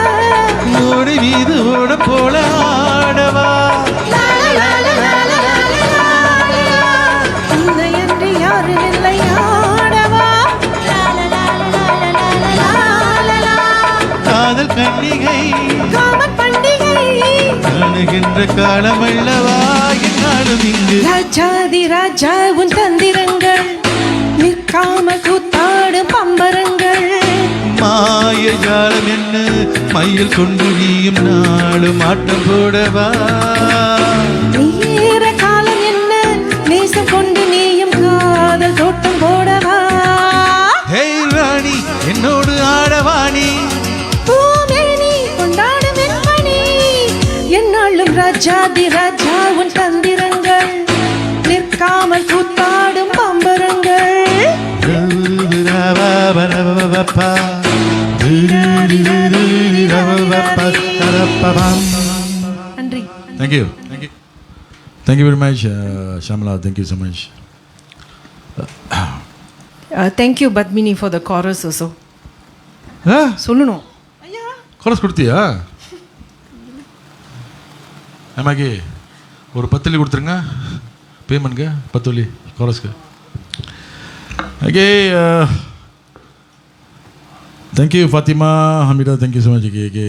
ஓடி வீது ஓட போல ஆடவா. உன்னையன்றி யாரும் இல்லை ஆடவா. காதல் கன்னிகை காமன் பண்டிகை காணுகின்ற காலமல்லவா என்னாலும் இங்கு. ராஜாதி ராஜா உன் தந்திரங்கள் நிற்காம கூத்தாடும் பம்பரங்கள். மாய ஜாலம் என்ன மயில் கொண்டு நீயும் நாளும் ஆட்டம் போடவா. நீர காலம் என்ன நேசம் கொண்டு நீயும் காதல் தோட்டம் போடவா. ஹே ராணி என்னோடு ஆடவாணி. பூமேனி கொண்டாடும் வெண்மணி என்னாலும் ராஜாதி ராஜா உன் தந்திரங்கள் நிற்காமல் கூத்தாடும் பம்பரங்கள். நன்றி. Thank you. Thank you. Thank you very much, Shamala. Thank you so much. Thank you Padmini for the chorus also. சொல்லணும். கோரஸ் கொடுத்தியா? ஆமாக்கி ஒரு 10 வலி கொடுத்துருங்க பேமெண்ட்க்கு. 10 வலி கோரஸ்க்கு. Okay, thank you Fathima Hameeda. Thank you so much. Okay,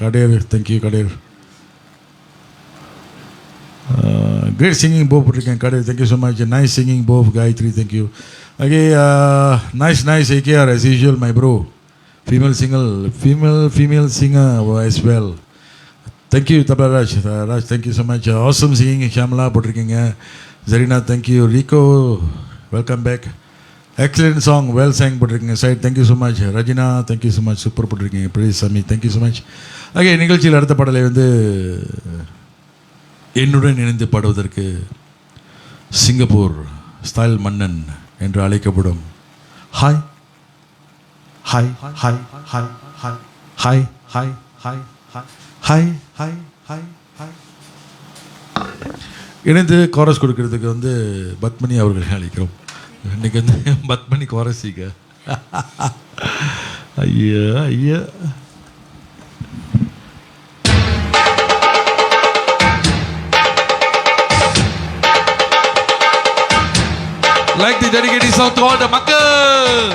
Khader. Thank you Khader. Great singing both போட்டிருக்கேன் Khader. Thank you so much. Nice singing both Gayathri. Thank you. Okay, nice AKR as usual my bro. Female singer as well. Thank you Tabaraj. Raj, thank you so much. Awesome singing Shamala போட்டிருக்கீங்க. Zarina, thank you. Rico, welcome back. Excellent song, well sang போட்டிருக்கீங்க. Side, thank you so much. Rajina, thank you so much. Super போட்டிருக்கீங்க. Praise Sami, thank you so much. Okay, நிகழ்ச்சியில் அடுத்த பாடலை வந்து என்னுடன் இணைந்து பாடுவதற்கு சிங்கப்பூர் ஸ்டைல் மன்னன் என்று அழைக்கப்படும் hi hi hi hi hi hi hi hi hi hi hi hi இணைந்து கோரஸ் கொடுக்கறதுக்கு வந்து பத்மினி அவர்களை அழைக்கிறோம். இன்னைக்கு வந்து பத்மினி கோரஸிங்க. ஐயா ஐயா. Like the dedicated song to all the மக்கள்.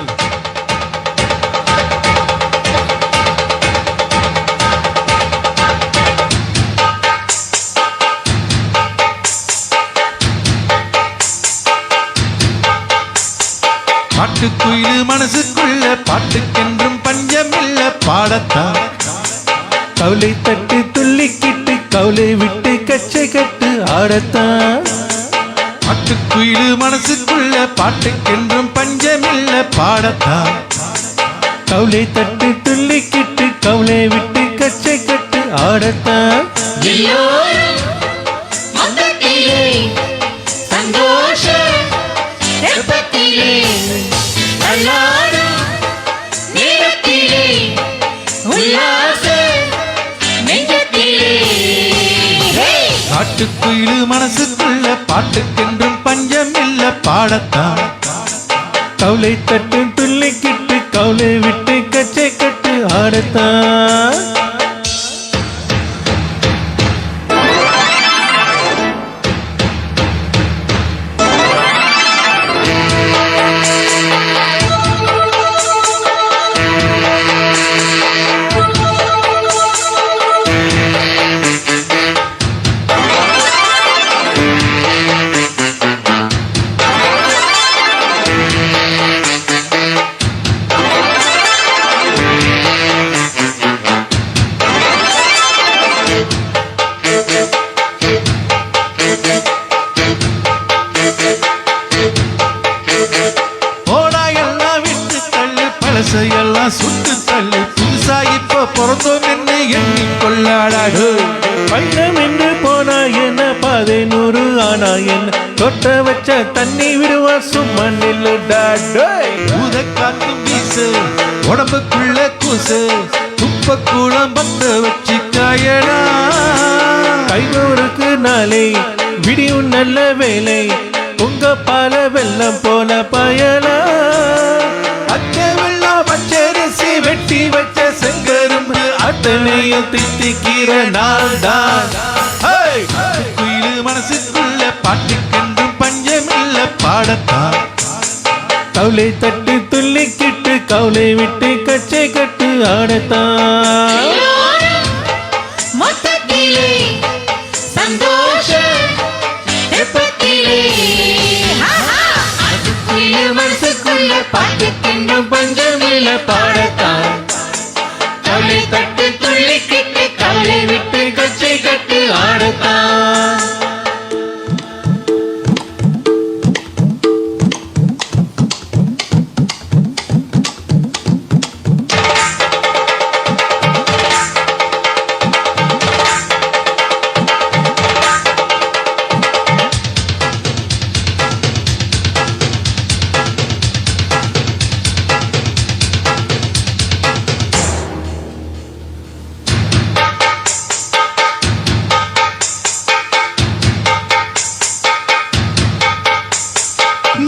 பாட்டுக்குயில் மனசுக்குள்ள பாட்டுக்கென்றும் பஞ்சமில்ல பாடத்தான். கவலை தட்டு துள்ளிக்கிட்டு கவலை விட்டு கச்சை கட்டு ஆடத்தான். பாட்டுக்குயில் மனசுக்குள்ள பாட்டுக்கென்றும் பஞ்சமில்ல பாடத்தான். கவலை தட்டு துள்ளிக்கிட்டு கவலை விட்டு கச்சை கட்டு ஆடத்தான். சந்தோஷ காட்டுக்குயிலு மனசுக்குள்ள பாட்டுக்கென்றும் பஞ்சம் இல்ல பாடத்தான். கவலை தட்டு துள்ளிக்கிட்டு கவலை விட்டு கச்சை கட்டு ஆடத்தான். போடா எல்லாம் விட்டு தள்ளு, பழசையெல்லாம் சுட்டு தள்ளு, புதுசா இப்ப பிறந்தோம் என்ன எண்ணி கொள்ளாடாடு. பயணம் என்று போனா என்ன, பாதை 100 ஆனா என்ன, தொட்ட வச்ச தண்ணி விடுவா சும்மா நில்லுடா டேய். ஊதக்காத்தும் வீசு, உடம்புக்குள்ள கூசு, துப்ப கூடம் பத்த வச்சு காயடா. கைகோருக்கு நாளை விடியும் நல்ல வேலை, உங்க பால வெள்ளம் போல பயனா. பச்சை வெள்ளம் பச்சரிசி வெட்டி வச்ச செங்கரும்பு அத்தனையும் தித்திக்கிற நாள் தான். குயிலு மனசுக்குள்ள பாட்டுக்கென்றும் பஞ்சமில்ல பாடத்தான். கவலை தட்டு துள்ளிக்கிட்டு கவலை விட்டு கச்சை கட்டு ஆடத்தான். மொத்தத்திலே சந்தோஷ வெப்பத்திலே அதுக்குள்ள மனசுக்குள்ள பாட்டுக்கென்றும் பஞ்சமில்ல பாடத்தான். கவலை தட்டு துள்ளிக்கிட்டு கவலை விட்டு கச்சை கட்டு ஆடத்தான்.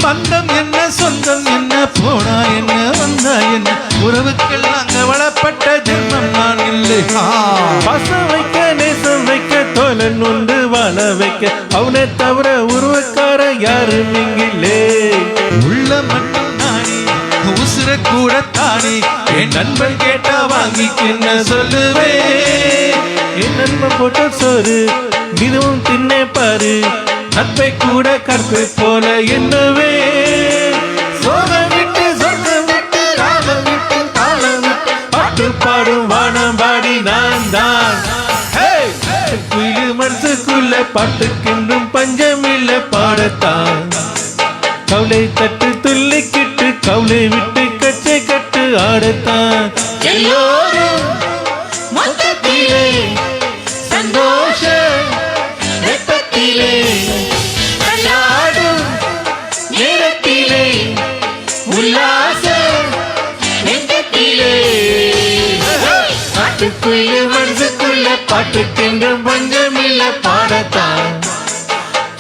பந்தம் என்ன சொந்தம் என்ன, போனா என்ன வந்தா என்ன, உறவுக்கெல்லாம் அங்க வளப்பட்ட ஜென்மம் நான் இல்லை. பாசம் வைக்க நேசம் வைக்க தோழன் ஒன்று வாழ வைக்க, அவனை தவிர உருவக்கார யாரும் இங்கில்லே. உள்ள மட்டும் நானே உசுர கூட தானே, என் நண்பன் கேட்டா வாங்கிக்கின்னு சொல்லுவேன். என் நண்பன் போட்ட சோறு இதுவும் தின்னே பாரு, நட்பை கூட கற்பை போல என்னவே. சோகம் விட்டு சொர்க்கம் விட்டு காலம் விட்டு தாளம் விட்டு பாட்டு பாடும் வானம் பாடி நான் தான். குயிலு மனசுக்குள்ள பாட்டுக்கென்றும் பஞ்சமில்ல பாடத்தான். கவலை தட்டு துள்ளிக்கிட்டு கவலை விட்டு கச்சை கட்டு ஆடத்தான். எல்லோரும் மொத்தத்திலே சந்தோஷ வெப்பத்திலே கண்ணாடும் நேரத்திலே உல்லாச நெஞ்சத்திலே பாட்டுக்குள்ள மனசுக்குள்ள பாட்டுக்கென்றும் பஞ்சமில்ல பாடத்தான்.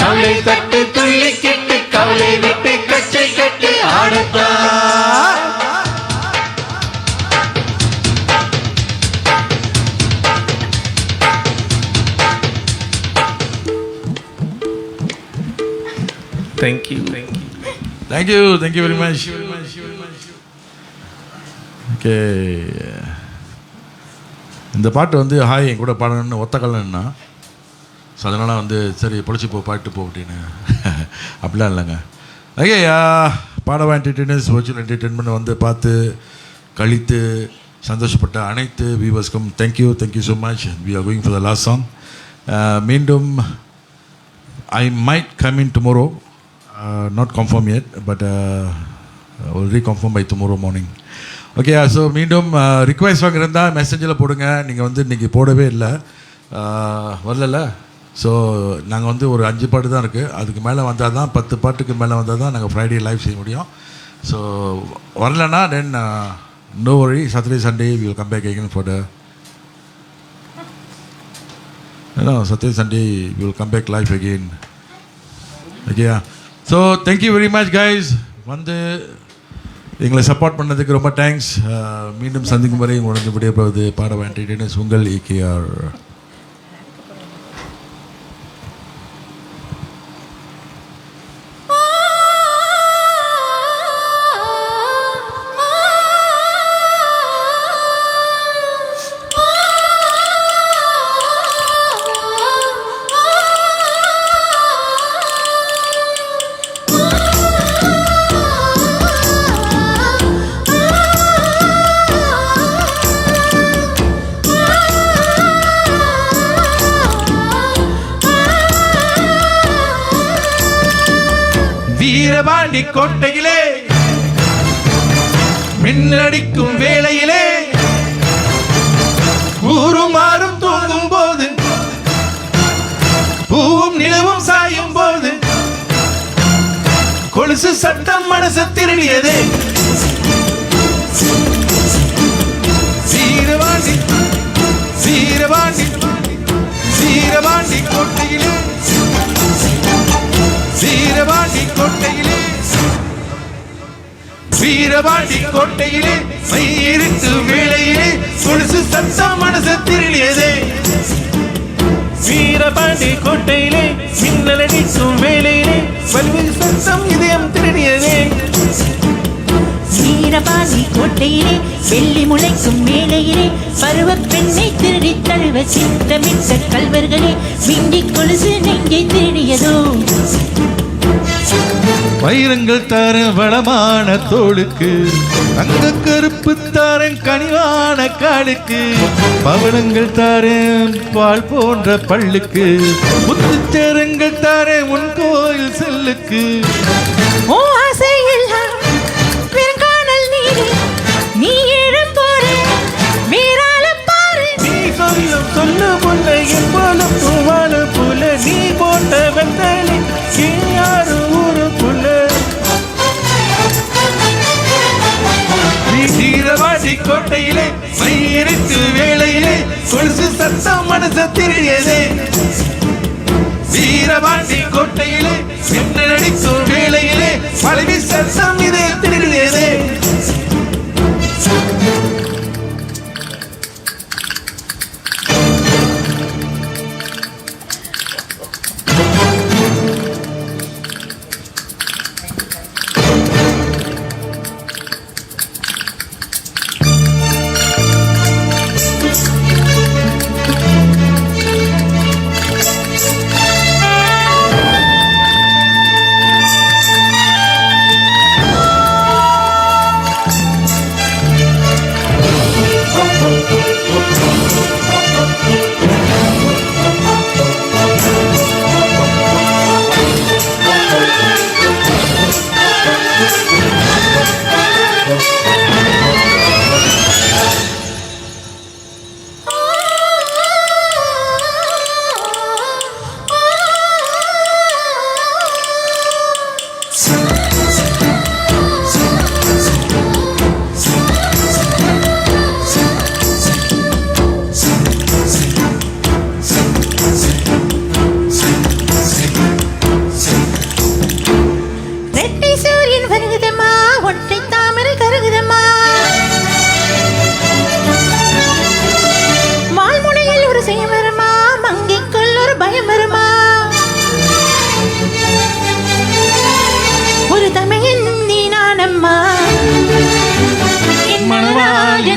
கவலை தட்டு துள்ளிக்கிட்டு கவலை விட்டு கச்சை கட்டு ஆடத்தான். Thank you. Thank you very much. Okay, இந்த பாட்டு வந்து ஹாய் என் கூட பாடணும்னு ஒத்த கலன்னா, ஸோ அதனால் வந்து சரி பொழிச்சு பாட்டு போ அப்படின்னு அப்படிலாம் இல்லைங்க. ஓகே, பாடவா என்டர்டெயினர்ஸ் வர்ச்சுவல் என்டர்டெயின்மெண்ட் வந்து பார்த்து கழித்து சந்தோஷப்பட்ட அனைத்து வியூவர்ஸ்க்கும் thank you so much. We are going for the last song. மீண்டும் I might come in tomorrow, not confirm yet, but will reconfirm by tomorrow morning. Okay, so மீண்டும் ரிக்வெஸ்ட் வாங்கியிருந்தா மெசேஜில் போடுங்க. நீங்கள் வந்து இன்றைக்கி போடவே இல்லை, வரல. ஸோ நாங்கள் வந்து ஒரு 5 பாட்டு தான் இருக்குது, அதுக்கு மேலே வந்தால் தான் 10 பாட்டுக்கு மேலே வந்தால் தான் நாங்கள் ஃப்ரைடே லைவ் செய்ய முடியும். ஸோ வரலன்னா then no worry, Saturday Sunday we will come back again for the Saturday, Sunday, we will come back live again. Okay, yeah. So, thank you very much, guys. வந்து எங்களை support பண்ணதுக்கு ரொம்ப thanks. மீண்டும் சந்திக்கும் வரை உங்களது விடைபெறுவது பாட வேண்டியது உங்கள் EKR. வீரபாண்டி கோட்டையிலே மின்னடிக்கும் வேளையிலே ஊரும் மாறும் தூங்கும் போது பூவும் நிலவும் சாயும் போது கொலுசு சட்டம் மனசு திருடியதே வீரபாண்டி வீரபாண்டி வீரபாண்டி கோட்டையிலே வீரபாண்டி கோட்டையிலே வீரபாண்டி கோட்டையிலே மையிருட்டு வேளையிலே கொலுசு சத்தம் மனசு திருடியதே வீரபாண்டி கோட்டையிலே மின்னலடிக்கும் வேளையிலே வலுவில் சத்தம் இதயம் திருடியதே வீரபாண்டி கோட்டையிலே வெள்ளி முளைக்கும் வேளையிலே பருவ பெண்ணை திருடி தழுவ சித்தமிட்ட கல்வர்களே விண்டி கொலுசு நெஞ்சை திருடியதோ வைரங்கள் தார வளமான தோளுக்கு தங்க கருப்பு தாரன் கனிவான காலுக்கு பவனங்கள் தாரன் பால் போன்ற பல்லுக்கு முத்துச்சரங்கள் தாரன் உன் கோயில் செல்லுக்கு ஓ ஆசையெல்லாம் பெருங்கானல் நீரே நீ எழும் போரே மீறால பாரு நீ சொல்ல முல்ல என் போல பூவான புல நீ போட்ட வெத்தலி யாரு ஊரு புல வீரபாண்டி கோட்டையிலே மையிருட்டு வேளையிலே கொலுசு சத்தம் மனசு திருடியதே வீரபாண்டி கோட்டையிலே மின்னடிக்கும் வேளையிலே பழவி சத்தம் இதே திருடியதே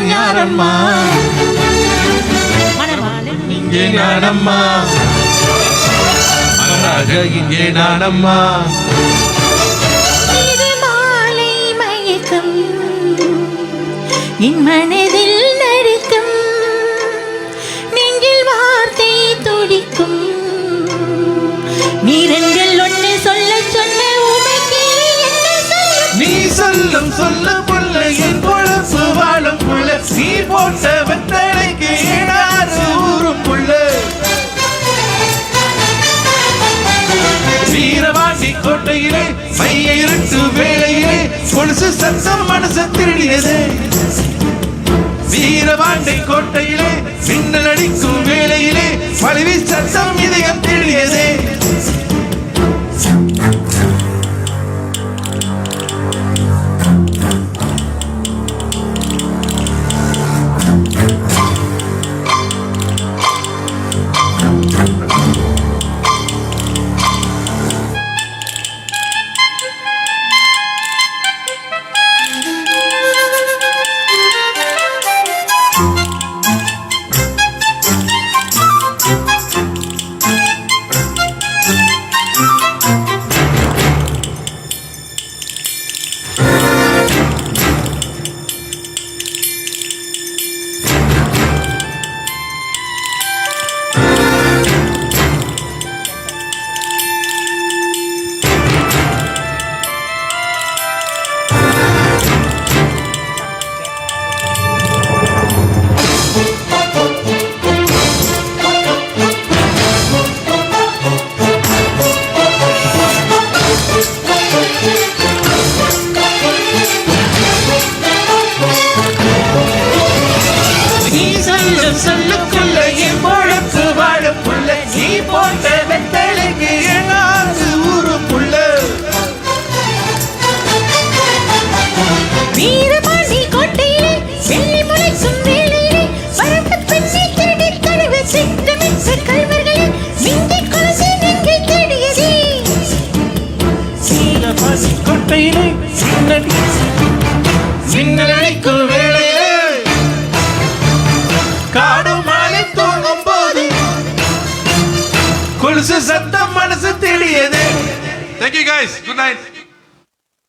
நானம்மா இங்கே நானம்மா மகராஜ இங்கே நானம்மா இது மாலை மயக்கம் என் மனதில் நடுக்கம் நெஞ்சில் வார்த்தை துடிக்கும் நீரங்கள் ஒன்று சொல்ல சொன்ன உமைக்கு என்ன சொல்லும் நீ சொல்லும் சொல்ல புள்ள என் பொழப்பு வாழும் புள்ள நீ போட்ட வெத்தலைக்கு ஏடாறு ஊரும் புள்ள வீரபாண்டி கோட்டையிலே மைய இருட்டு வேளையிலே கொலுசு சத்தம் மனசு திருடியது வீர வீரபாண்டி கோட்டையிலே மின்னல் அடிக்கும் வேளையிலே வலிவி சத்தம் இதயம் தெளியதே. சொல்லுக்குள்ள என் பொழப்பு வாழப்புள்ள நீ போட்ட வெத்தலைக்கு எங்காது ஊருக்குள்ள. வீரபாண்டி கோட்டையிலே வெள்ளி முளைக்கும் வேளையிலே பரந்த பெண்ணை திருடி கழுவ சிங்கமிட்ட கல்வர்களே மிங்கி கொலசி நெங்கை தேடியதே. வீரபாண்டி கோட்டையிலே மின்னல் அடிக்கும் வேளையிலே காடு மாலை தூங்கும் போது கொலுசு சத்தம் மனசு தெளியது. Thank you guys. Good night.